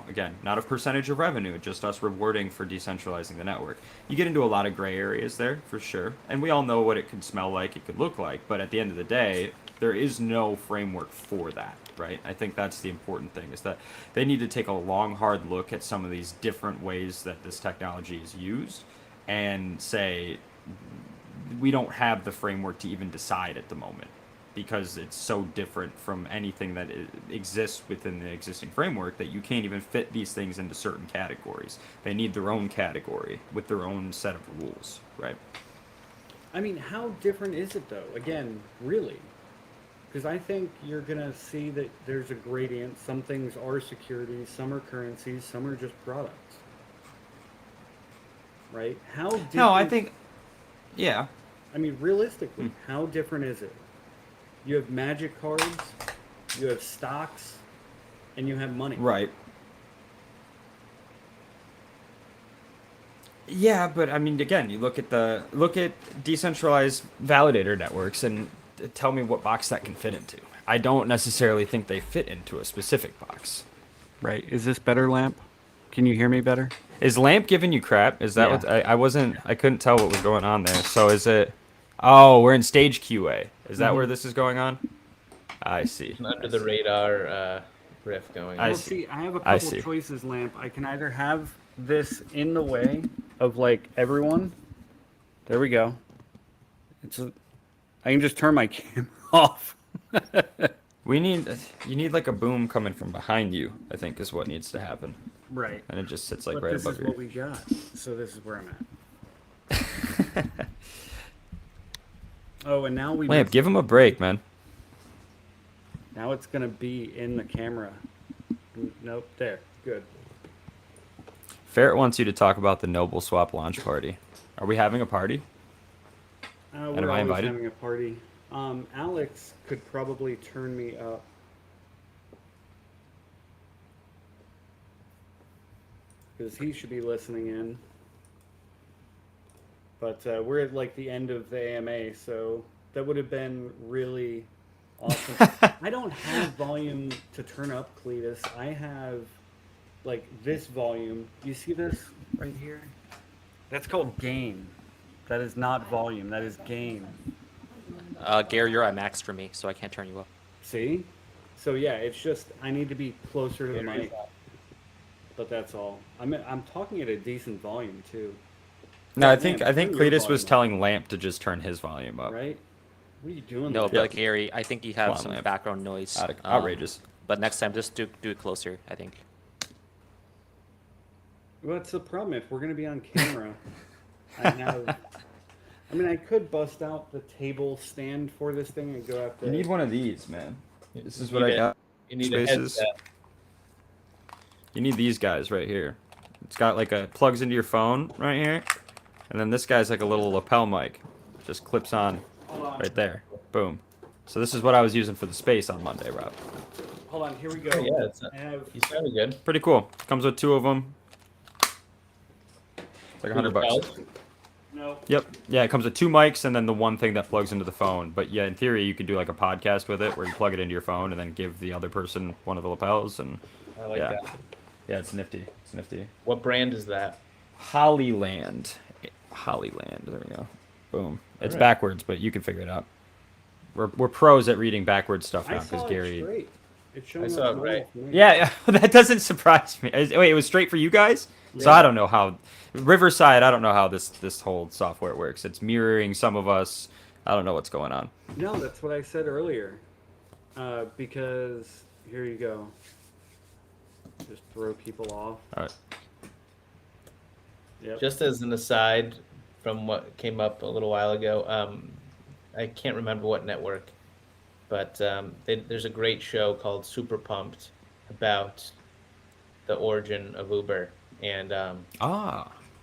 S2: again, not a percentage of revenue, just us rewarding for decentralizing the network. You get into a lot of gray areas there, for sure. And we all know what it could smell like, it could look like, but at the end of the day, there is no framework for that, right? I think that's the important thing, is that they need to take a long, hard look at some of these different ways that this technology is used and say, we don't have the framework to even decide at the moment, because it's so different from anything that exists within the existing framework that you can't even fit these things into certain categories. They need their own category with their own set of rules, right?
S3: I mean, how different is it though? Again, really? Because I think you're going to see that there's a gradient. Some things are securities, some are currencies, some are just products. Right? How different?
S2: No, I think, yeah.
S3: I mean, realistically, how different is it? You have magic cards, you have stocks, and you have money.
S2: Right. Yeah, but I mean, again, you look at decentralized validator networks and tell me what box that can fit into. I don't necessarily think they fit into a specific box.
S3: Right. Is this better, Lamp? Can you hear me better?
S2: Is Lamp giving you crap? Is that
S3: Yeah.
S2: what I couldn't tell what was going on there. So is it? Oh, we're in stage QA. Is that where this is going on? I see.
S4: An under the radar riff going on.
S2: I
S3: Well,
S2: see.
S3: I have a
S2: I
S3: couple
S2: see.
S3: choices, Lamp. I can either have this in the way of like everyone. There we go. I can just turn my camera off.
S2: You need like a boom coming from behind you, I think is what needs to happen.
S3: Right.
S2: and it just sits like
S3: But
S2: right
S3: this
S2: above
S3: is
S2: your.
S3: what we got. So this is where I'm at. Oh, and now we
S2: Lamp, give him a break, man.
S3: now it's gonna be in the camera. Nope, there. Good.
S2: Ferret wants you to talk about the Noble Swap launch party. Are we having a party?
S3: We're
S2: am I
S3: always
S2: invited?
S3: having a party. Alex could probably turn me up. Because he should be listening in. But we're at like the end of the AMA, so that would have been really awesome. I don't have volume to turn up, Cletus. I have like this volume. You see this right here? That's called gain. That is not volume. That is gain.
S1: Gary, you're at max for me, so I can't turn you up.
S3: See? So yeah, it's just I need to be closer to the mic. But that's all. I'm talking at a decent volume too.
S2: No,
S3: Yeah,
S2: I think
S3: Lamp, turn your
S2: Cletus was
S3: volume up.
S2: telling Lamp to just turn his volume up.
S3: Right? What are you doing?
S1: No,
S3: Lamp?
S1: but Gary, I think you have
S2: Come on,
S1: some
S2: Lamp.
S1: background noise.
S2: Outrageous.
S1: But next time, just do it closer, I think.
S3: What's the problem? If we're gonna be on camera, I have. I mean, I could bust out the table stand for this thing and go after.
S2: You need one of these, man. This is
S4: You
S2: what I
S4: need a-
S2: got.
S4: You need a
S2: Spaces.
S4: headset.
S2: You need these guys right here. It's got like a plugs into your phone right here, and then this guy's like a little lapel mic, just clips on
S3: Hold on.
S2: right there. Boom. So this is what I was using for the space on Monday, Rob.
S3: Hold on. Here we go.
S4: Oh, yeah, it's
S3: I have.
S4: you sounded good.
S2: Pretty cool. Comes with 2 of them. It's like $100.
S3: No.
S2: Yep. Yeah, it comes with 2 mics and then the one thing that plugs into the phone. But yeah, in theory, you could do like a podcast with it where you plug it into your phone and then give the other person one of the lapels. And
S4: I like
S2: yeah,
S4: that.
S2: yeah, it's nifty. It's nifty.
S4: What brand is that?
S2: Hollyland. Hollyland. There we go. Boom. It's
S4: Alright.
S2: backwards, but you can figure it out. We're pros at reading backwards stuff
S3: I
S2: now
S3: saw
S2: because
S3: it
S2: Gary.
S3: straight. It's showing
S4: I
S3: up
S4: saw it
S3: normal
S4: right.
S3: for me.
S2: Yeah, that doesn't surprise me. Wait, it was straight for you guys? So
S3: Yeah.
S2: I don't know how Riverside. I don't know how this whole software works. It's mirroring some of us. I don't know what's going on.
S3: No, that's what I said earlier. Because here you go. Just throw people off.
S2: All right.
S3: Yep.
S4: Just as an aside from what came up a little while ago, I can't remember what network, but there's a great show called Super Pumped about the origin of Uber, and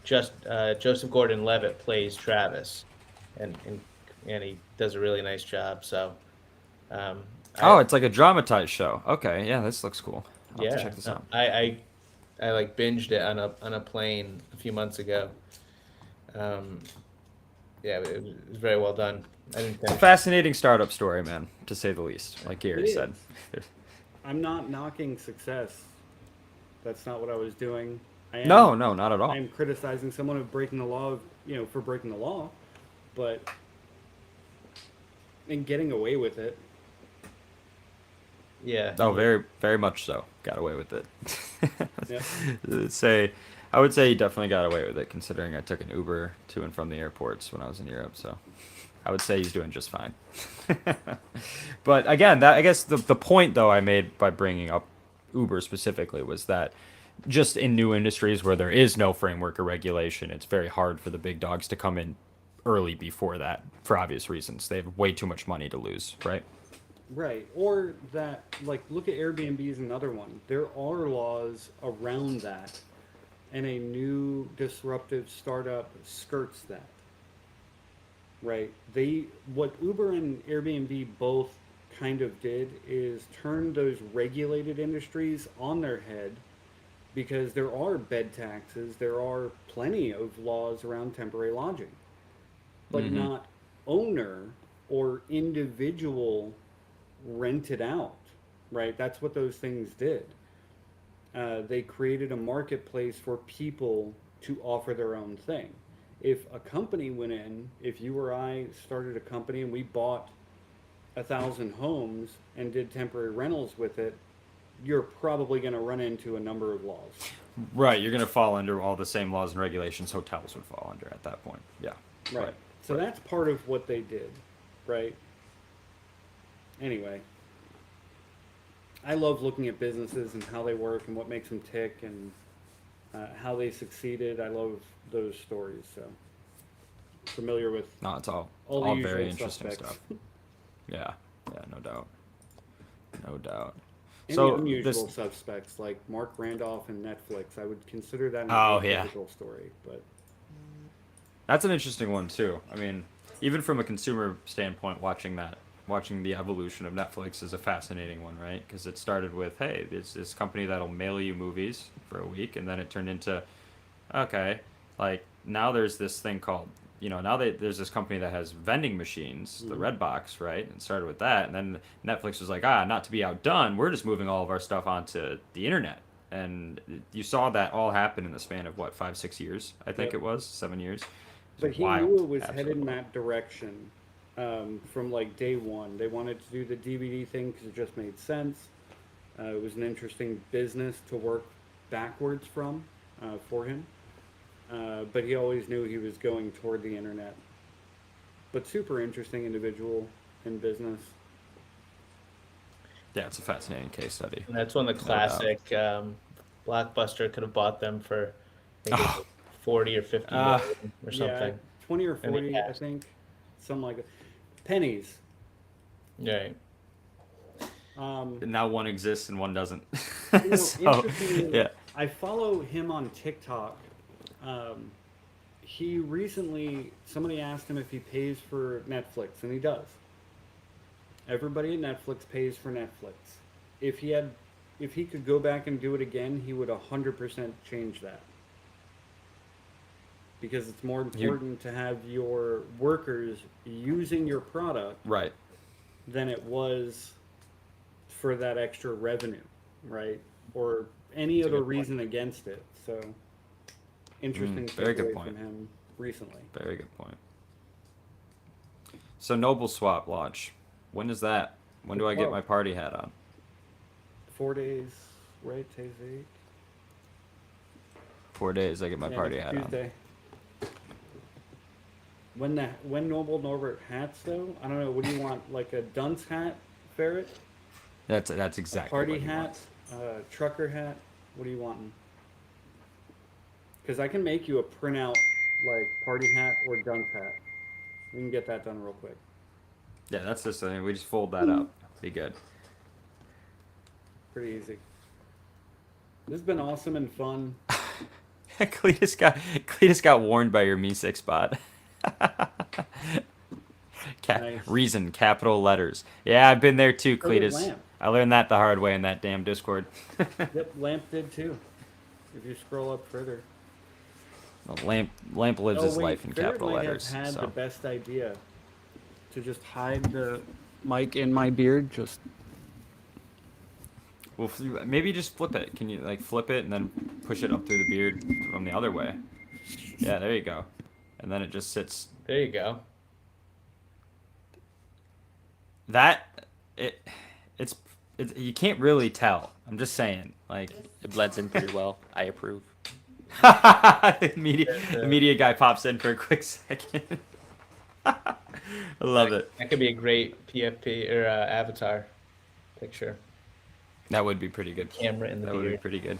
S4: Joseph Gordon-Levitt plays Travis, and he does a really nice job. So,
S2: It's like a dramatized show. Okay, yeah, this looks cool. I'll have to check this out.
S4: I like binged it on a plane a few months ago. Yeah, it was very well done. I didn't
S2: It's a
S4: finish.
S2: fascinating startup story, man, to say the least. Like Gary
S3: It
S2: said.
S3: I'm not knocking success. That's not what I was doing. I am,
S2: No, not at all.
S3: I'm criticizing someone of breaking the law, for breaking the law, but and getting away with it.
S4: Yeah.
S2: Oh, very, very much so. Got away with it.
S3: Yep.
S2: I would say he definitely got away with it, considering I took an Uber to and from the airports when I was in Europe. So I would say he's doing just fine. But again, I guess the point though I made by bringing up Uber specifically was that just in new industries where there is no framework or regulation, it's very hard for the big dogs to come in early before that for obvious reasons. They have way too much money to lose, right?
S3: Right. Or that, like, look at Airbnb is another one. There are laws around that, and a new disruptive startup skirts that. Right. What Uber and Airbnb both kind of did is turn those regulated industries on their head, because there are bed taxes, there are plenty of laws around temporary lodging, but not owner or individual rented out, right? That's what those things did. They created a marketplace for people to offer their own thing. If a company went in, if you or I started a company and we bought 1,000 homes and did temporary rentals with it, you're probably going to run into a number of laws.
S2: Right. You're going to fall under all the same laws and regulations hotels would fall under at that point. Yeah.
S3: Right. So that's part of what they did, right? Anyway, I love looking at businesses and how they work and what makes them tick, and how they succeeded. I love those stories. So familiar with
S2: No, it's all
S3: all the
S2: very
S3: usual
S2: interesting
S3: suspects.
S2: stuff. Yeah, no doubt, no doubt.
S3: Any
S2: So
S3: unusual
S2: this,
S3: suspects like Mark Randolph and Netflix, I would consider that an
S2: oh yeah,
S3: atypical story, but
S2: that's an interesting one too. I mean, even from a consumer standpoint, watching the evolution of Netflix is a fascinating one, right? Because it started with, hey, it's this company that'll mail you movies for a week, and then it turned into, okay, like now there's this thing called, there's this company that has vending machines, the Redbox, right? And started with that, and then Netflix was like, not to be outdone, we're just moving all of our stuff onto the internet. And you saw that all happen in the span of what, 5, 6 years? I think
S3: yep.
S2: it was 7 years.
S3: But
S2: It's
S3: he
S2: wild,
S3: knew it was headed
S2: absolutely
S3: in
S2: wild.
S3: that direction from like day one. They wanted to do the DVD thing because it just made sense. It was an interesting business to work backwards from for him. But he always knew he was going toward the internet. But super interesting individual in business.
S2: Yeah, it's a fascinating case study.
S4: And that's when the
S2: No doubt.
S4: classic Blockbuster could have bought them for, I think it was
S2: Oh,
S4: like 40 or 50
S2: uh,
S4: million or
S3: Yeah,
S4: something.
S3: 20 or
S4: And they
S3: 40, I
S4: passed.
S3: think. Something like that. Pennies.
S4: Right.
S3: Um,
S2: now one exists and one doesn't. So,
S3: interestingly,
S2: yeah.
S3: I follow him on TikTok. Um, he recently, somebody asked him if he pays for Netflix, and he does. Everybody at Netflix pays for Netflix. If he could go back and do it again, he would 100% change that. Because it's more
S2: You
S3: important to have your workers using your product
S2: right.
S3: than it was for that extra revenue, right? Or any
S4: That's a
S3: other
S4: good point.
S3: reason against it. So interesting
S2: Very good
S3: takeaway
S2: point.
S3: from him recently.
S2: Very good point. So Noble Swap launch. When is that? When do I get my party hat on?
S3: 4 days, right? Today's 8.
S2: 4 days I get my
S3: Yeah,
S2: party
S3: next
S2: hat on.
S3: Tuesday. When Noble Norbert hats though, I don't know. What do you want? Like a dunce hat, ferret,
S2: That's exactly
S3: party
S2: what he
S3: hat,
S2: wants.
S3: trucker hat? What are you wanting? Because I can make you a printout like party hat or dunce hat. We can get that done real quick.
S2: Yeah, that's just thing. We just fold that up. Be good.
S3: Pretty easy. This has been awesome and fun.
S2: Cletus got warned by your Me6 bot.
S3: Nice.
S2: Reason, capital letters. Yeah, I've been there too,
S3: So did
S2: Cletus.
S3: Lamp.
S2: I learned that the hard way in that damn Discord.
S3: Yep, Lamp did too. If you scroll up further.
S2: Well, Lamp lives his life in
S3: Ferret
S2: capital
S3: might
S2: letters.
S3: have had
S2: So.
S3: the best idea to just hide the mic in my beard. Just
S2: Well, maybe just flip it. Can you like flip it and then push it up through the beard from the other way? Yeah, there you go. And then it just sits.
S4: There you go.
S2: It's you can't really tell. I'm just saying, like
S1: It blends in pretty well. I approve.
S2: the media guy pops in for a quick second. I love it.
S4: That could be a great PFP or avatar picture.
S2: That would be pretty good.
S4: Camera in the
S2: That would be
S4: beard.
S2: pretty good.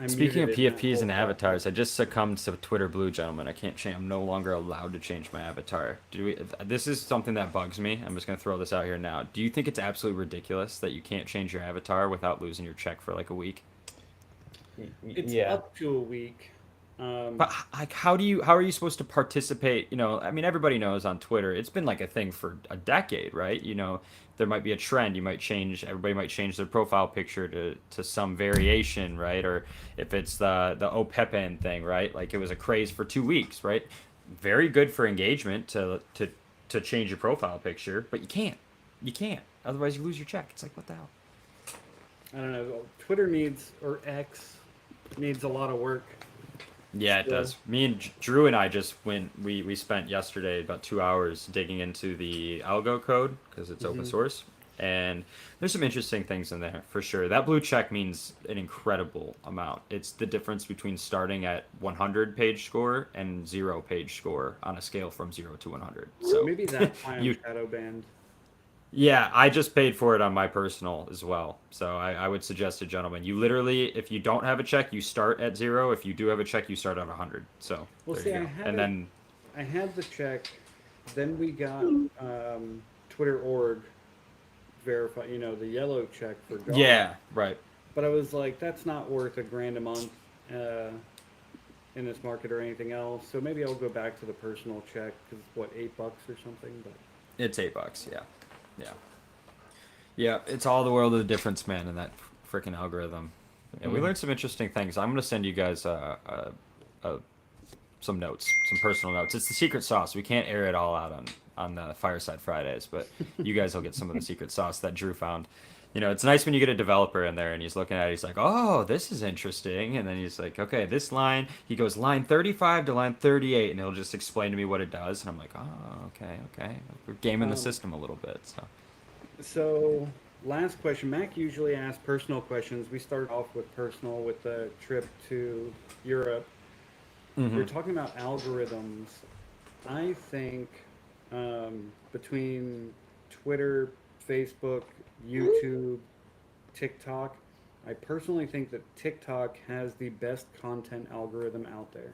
S3: I
S2: Speaking of
S3: muted it in that
S2: PFPs
S3: whole
S2: and
S3: process.
S2: avatars, I just succumbed to Twitter Blue, gentlemen. I can't change. I'm no longer allowed to change my avatar. This is something that bugs me. I'm just gonna throw this out here now. Do you think it's absolutely ridiculous that you can't change your avatar without losing your check for like a week?
S3: It's
S4: Yeah.
S3: up to a week.
S2: But like, how are you supposed to participate? I mean, everybody knows on Twitter, it's been like a thing for a decade, right? There might be a trend. Everybody might change their profile picture to some variation, right? Or if it's the OPEPN thing, right? Like it was a craze for 2 weeks, right? Very good for engagement to change your profile picture, but you can't. Otherwise, you lose your check. It's like, what the hell?
S3: I don't know. Twitter needs, or X needs a lot of work.
S2: Yeah, it
S3: Still.
S2: does. Me and Drew and I just we spent yesterday about 2 hours digging into the algo code because it's open source, and there's some interesting things in there for sure. That blue check means an incredible amount. It's the difference between starting at 100 page score and 0 page score on a scale from 0 to 100. So
S3: Maybe that's why I'm
S2: you
S3: shadow banned.
S2: Yeah, I just paid for it on my personal as well. So I would suggest to gentlemen, you literally, if you don't have a check, you start at 0. If you do have a check, you start at 100. So
S3: Well,
S2: there
S3: see,
S2: you go. And then,
S3: I had the check, then we got Twitter org verify, the yellow check for Gauss.
S2: yeah, right.
S3: But I was like, that's not worth a grand a month uh, in this market or anything else. So maybe I'll go back to the personal check because what, $8 or something. But
S2: It's $8. Yeah, yeah, yeah. It's all the world of the difference, man, in that freaking algorithm. Yeah, we learned some interesting things. I'm gonna send you guys some notes, some personal notes. It's the secret sauce. We can't air it all out on the Fireside Fridays, but you guys will get some of the secret sauce that Drew found. It's nice when you get a developer in there and he's looking at it. He's like, "Oh, this is interesting," and then he's like, "Okay, this line." He goes line 35 to line 38, and he'll just explain to me what it does, and I'm like, "Oh, okay, okay." We're gaming the system a little bit, so.
S3: so last question. Mac usually asks personal questions. We start off with personal with the trip to Europe. We're talking about algorithms. I think between Twitter, Facebook, YouTube, TikTok, I personally think that TikTok has the best content algorithm out there.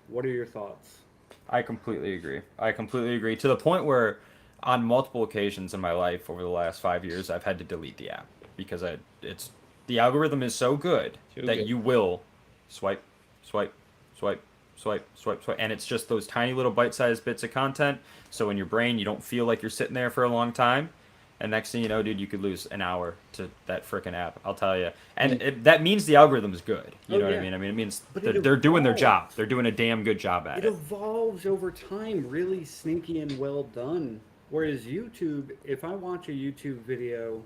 S3: What are your thoughts?
S2: I completely agree. I completely agree. To the point where, on multiple occasions in my life over the last 5 years, I've had to delete the app because it's the algorithm is so good
S4: Too
S2: that
S4: good.
S2: you will swipe, swipe, swipe, swipe, swipe, swipe, and it's just those tiny little bite-sized bits of content. So in your brain, you don't feel like you're sitting there for a long time. And next thing you know, dude, you could lose an hour to that freaking app. I'll tell you. And that means the algorithm is good. You
S3: Oh,
S2: know what I
S3: yeah.
S2: mean? I mean, it means
S3: But
S2: they're doing their job.
S3: evolves.
S2: They're doing a damn good job at
S3: It
S2: it.
S3: evolves over time, really sneaky and well done. Whereas YouTube, if I watch a YouTube video,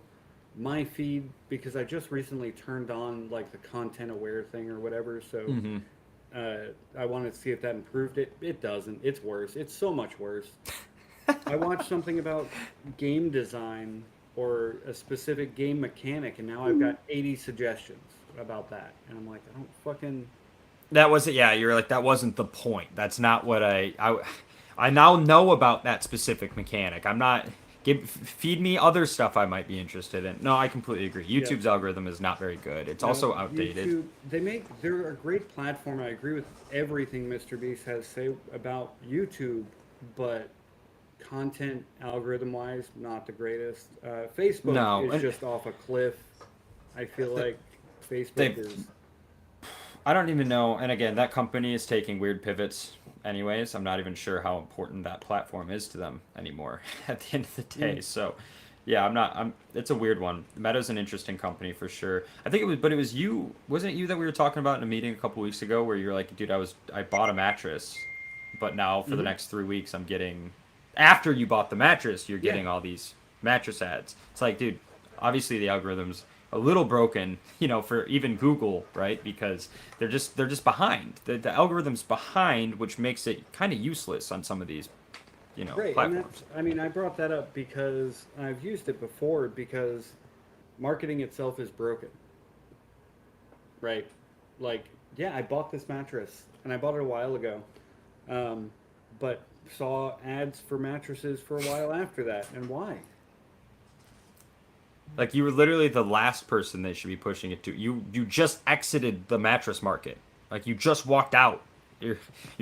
S3: my feed, because I just recently turned on like the content aware thing or whatever, so I wanted to see if that improved it. It doesn't. It's worse. It's so much worse. I watched something about game design or a specific game mechanic, and now I've got 80 suggestions about that. And I'm like, I don't fucking.
S2: That wasn't. Yeah, you're like that wasn't the point. That's not what I now know about that specific mechanic. I'm not. Feed me other stuff I might be interested in. No, I completely agree.
S3: Yeah.
S2: YouTube's algorithm is not very good. It's
S3: No,
S2: also outdated.
S3: YouTube, they're a great platform. I agree with everything Mr. Beast has to say about YouTube, but content algorithm wise, not the greatest. Facebook
S2: No,
S3: is
S2: and
S3: just off a cliff. I feel like Facebook
S2: they
S3: is.
S2: I don't even know. And again, that company is taking weird pivots. Anyways, I'm not even sure how important that platform is to them anymore at the end of the day. So, yeah, I'm not. I'm. It's a weird one. Meta's an interesting company for sure. I think it was, but it was you. Wasn't it you that we were talking about in a meeting a couple weeks ago, where you're like, dude, I bought a mattress, but now for the next 3 weeks, I'm getting. After you bought the mattress, you're
S3: Yeah.
S2: getting all these mattress ads. It's like, dude, obviously the algorithm's a little broken, for even Google, right? Because they're just behind. The algorithm's behind, which makes it kind of useless on some of these,
S3: Right, and
S2: platforms.
S3: that's, I mean, I brought that up because I've used it before because marketing itself is broken. Right? Like, yeah, I bought this mattress and I bought it a while ago, but saw ads for mattresses for a while after that. And why?
S2: Like you were literally the last person they should be pushing it to. You just exited the mattress market. Like you just walked out. You're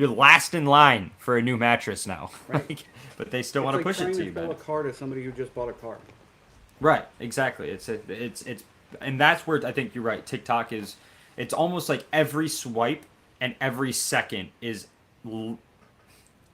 S2: last in line for a new mattress now.
S3: Right.
S2: Like, but they still
S3: It's
S2: want to
S3: like
S2: push
S3: trying
S2: it to
S3: to
S2: you,
S3: sell
S2: man.
S3: a car to somebody who just bought a car.
S2: Right, exactly. And that's where I think you're right. TikTok is, it's almost like every swipe and every second is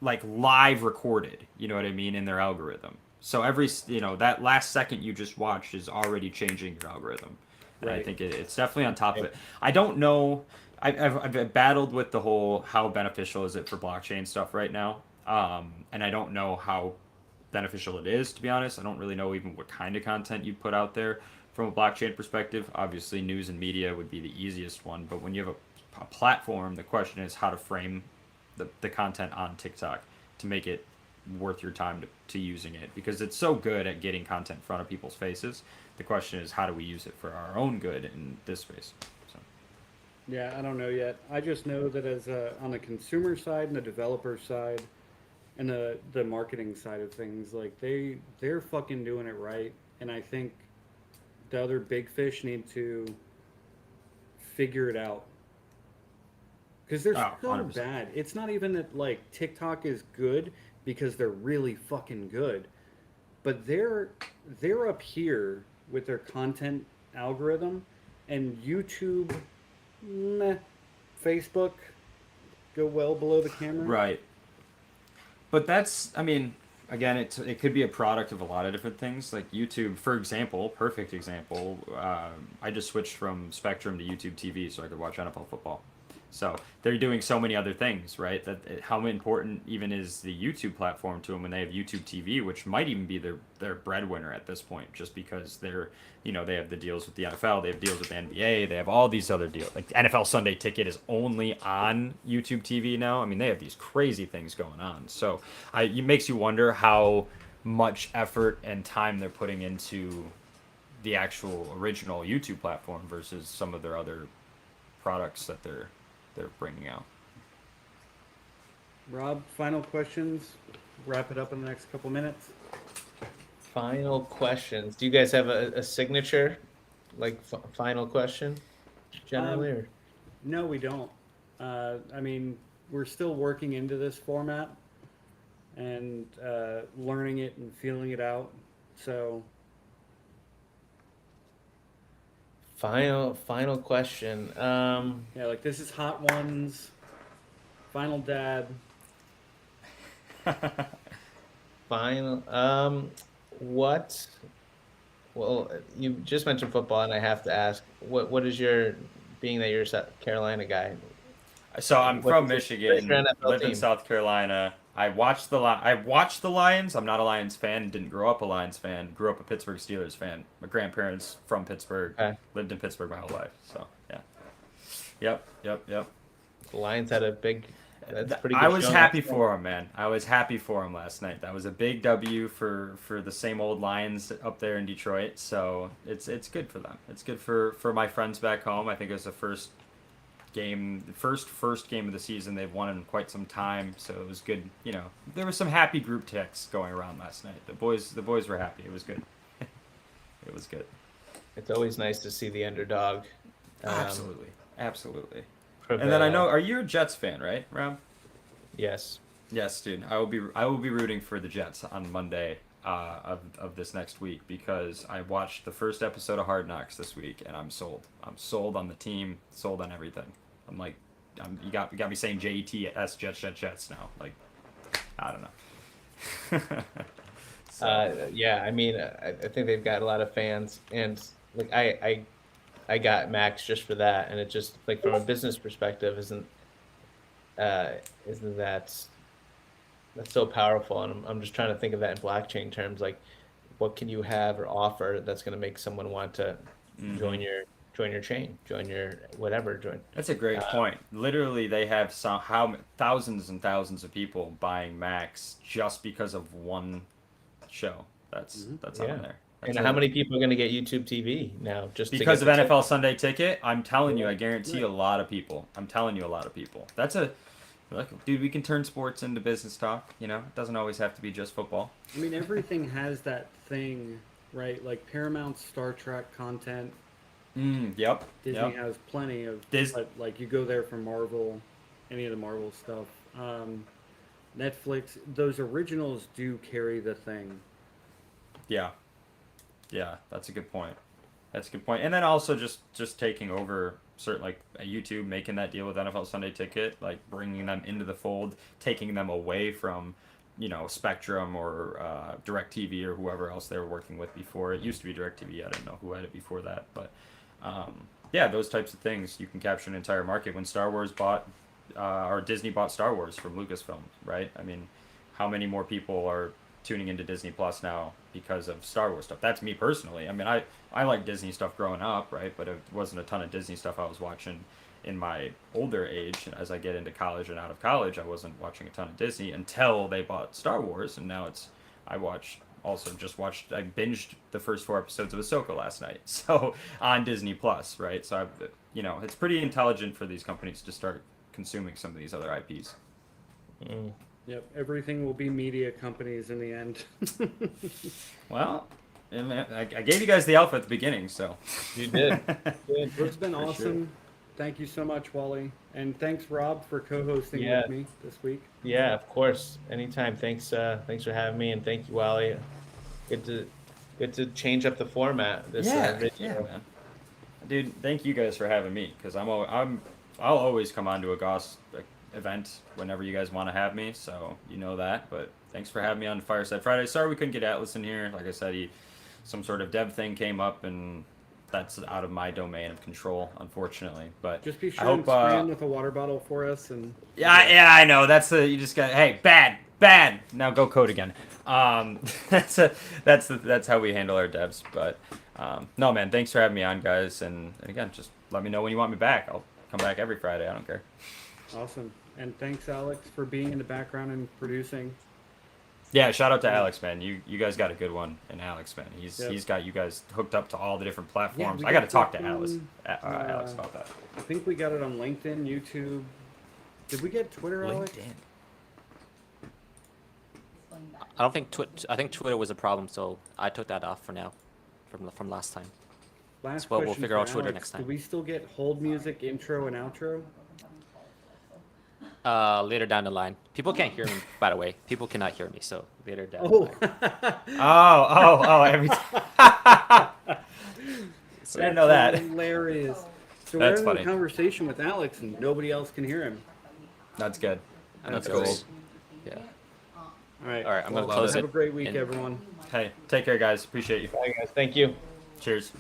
S2: like live recorded. You know what I mean in their algorithm. So that last second you just watched is already changing your algorithm. And I
S3: Right.
S2: think it's definitely on top of it. I don't know. I've battled with the whole how beneficial is it for blockchain stuff right now, and I don't know how beneficial it is, to be honest. I don't really know even what kind of content you put out there from a blockchain perspective. Obviously, news and media would be the easiest one, but when you have a platform, the question is how to frame the content on TikTok to make it worth your time to using it, because it's so good at getting content in front of people's faces. The question is how do we use it for our own good in this space? So.
S3: Yeah, I don't know yet. I just know that on the consumer side and the developer side, and the marketing side of things. Like they're fucking doing it right, and I think the other big fish need to figure it out because they're
S2: Oh,
S3: so
S2: 100%.
S3: bad. It's not even that like TikTok is good because they're really fucking good, but they're up here with their content algorithm, and YouTube, meh, Facebook go well below the camera.
S2: Right. But that's, I mean, again, it could be a product of a lot of different things. Like YouTube, for example, perfect example. I just switched from Spectrum to YouTube TV so I could watch NFL football. So they're doing so many other things, right? How important even is the YouTube platform to them when they have YouTube TV, which might even be their breadwinner at this point, just because they have the deals with the NFL, they have deals with the NBA, they have all these other deals. Like NFL Sunday Ticket is only on YouTube TV now. I mean, they have these crazy things going on. So it makes you wonder how much effort and time they're putting into the actual original YouTube platform versus some of their other products that they're bringing out.
S3: Rob, final questions. Wrap it up in the next couple minutes.
S4: Final questions. Do you guys have a signature, like final question, generally? Or?
S3: No, we don't. I mean, we're still working into this format and learning it and feeling it out. So,
S4: Final question.
S3: yeah, like this is Hot Ones, Final Dad.
S4: Final. What? Well, you just mentioned football, and I have to ask, what is your, being that you're a South Carolina guy?
S2: So I'm
S4: What
S2: from
S4: is your
S2: Michigan,
S4: NFL
S2: lived in
S4: team?
S2: South Carolina. I watched the Lions. I'm not a Lions fan. Didn't grow up a Lions fan. Grew up a Pittsburgh Steelers fan. My grandparents from Pittsburgh.
S4: Okay.
S2: Lived in Pittsburgh my whole life. So yeah. Yep.
S4: The Lions had a big. That's a pretty good.
S2: I was
S4: showing
S2: happy
S4: last night.
S2: for him, man. I was happy for him last night. That was a big W for the same old Lions up there in Detroit. So it's good for them. It's good for my friends back home. I think it was the first game of the season they've won in quite some time. So it was good. There was some happy group texts going around last night. The boys were happy. It was good. It was good.
S4: It's always nice to see the underdog.
S2: Absolutely.
S4: Prevail.
S2: And then I know, are you a Jets fan, right, Rob?
S4: Yes.
S2: Yes, dude. I will be rooting for the Jets on Monday of this next week because I watched the first episode of Hard Knocks this week and I'm sold. I'm sold on the team, sold on everything. I'm like, you got me saying Jets Jets now. Like, I don't know.
S4: Yeah. I mean, I think they've got a lot of fans, and like I got Max just for that, and it just, like, from a business perspective, isn't that's so powerful, and I'm just trying to think of that in blockchain terms, like what can you have or offer that's going to make someone want to join your chain, join your whatever, join.
S2: That's a great point. Literally, they have thousands and thousands of people buying Max just because of one show that's
S4: Yeah.
S2: on there.
S4: And
S2: That's
S4: how
S2: it.
S4: many people are going to get YouTube TV now just
S2: Because
S4: to
S2: of
S4: get the
S2: NFL Sunday Ticket? I'm telling you, I guarantee
S3: Right.
S2: a lot of people. I'm telling you, a lot of people. Look, dude, we can turn sports into business talk. It doesn't always have to be just football.
S3: I mean, everything has that thing, right? Like Paramount's Star Trek content.
S2: Yep.
S3: Disney
S2: Yep.
S3: has plenty of.
S2: Dis-
S3: But like you go there for Marvel, any of the Marvel stuff. Netflix, those originals do carry the thing.
S2: Yeah. Yeah, that's a good point. And then also just taking over certain, like YouTube, making that deal with NFL Sunday Ticket, like bringing them into the fold, taking them away from, Spectrum or DirecTV or whoever else they were working with before. It used to be DirecTV. I don't know who had it before that, but yeah, those types of things, you can capture an entire market. When Star Wars or Disney bought Star Wars from Lucasfilm, right? I mean, how many more people are tuning into Disney Plus now because of Star Wars stuff? That's me personally. I mean, I like Disney stuff growing up, right? But it wasn't a ton of Disney stuff I was watching in my older age. As I get into college and out of college, I wasn't watching a ton of Disney until they bought Star Wars, and now I binged the first 4 episodes of Ahsoka last night, so on Disney Plus, right? So it's pretty intelligent for these companies to start consuming some of these other IPs.
S3: Yep, everything will be media companies in the end.
S2: Well, I gave you guys the alpha at the beginning, so.
S4: You did. Good.
S3: It's been
S2: For sure.
S3: awesome. Thank you so much, Wally. And thanks, Rob, for co-hosting
S4: Yeah.
S3: with me this week.
S4: Yeah, of course. Anytime. Thanks. Thanks for having me, and thank you, Wally. Good to change up the format. This video.
S2: man. Dude, thank you guys for having me, because I'll always come on to a Gauss event whenever you guys want to have me, so you know that. But thanks for having me on Fireside Friday. Sorry we couldn't get Atlas in here. Like I said, some sort of dev thing came up, and that's out of my domain of control, unfortunately. But
S3: Just be
S2: I
S3: sure and
S2: hope,
S3: spray him with a water bottle for us. And
S2: yeah, I know. You just got, hey, bad. Now go code again. That's how we handle our devs. But no, man, thanks for having me on, guys. And again, just let me know when you want me back. I'll come back every Friday. I don't care.
S3: Awesome. And thanks, Alex, for being in the background and producing.
S2: Yeah, shout out to Alex, man. You guys got a good one in Alex, man.
S3: Yep.
S2: He's got you guys hooked up to all the different platforms.
S3: we
S2: I got to
S3: got
S2: talk to
S3: that
S2: Alex
S3: on,
S2: Alex about that.
S3: I think we got it on LinkedIn, YouTube. Did we get Twitter, Alex?
S1: I don't think I think Twitter was a problem, so I took that off for now, from last time.
S3: Last
S1: Well, we'll
S3: question
S1: figure
S3: for
S1: out Twitter
S3: Alex.
S1: next time.
S3: Do we still get hold music intro and outro?
S1: Later down the line. People can't hear me, by the way. People cannot hear me, so later down the
S3: Oh,
S1: line.
S2: Oh, every time. I didn't know that.
S3: hilarious. So
S2: That's
S3: we're having
S2: funny.
S3: a conversation with Alex and nobody else can hear him.
S2: That's good. That's
S3: That's
S2: cool.
S1: Yeah.
S3: All right.
S1: All right, I'm gonna
S2: Well,
S1: close
S3: have
S1: it.
S3: a great week,
S1: and-
S3: everyone.
S2: Hey, take care, guys. Appreciate you.
S4: Bye, guys. Thank you.
S2: Cheers.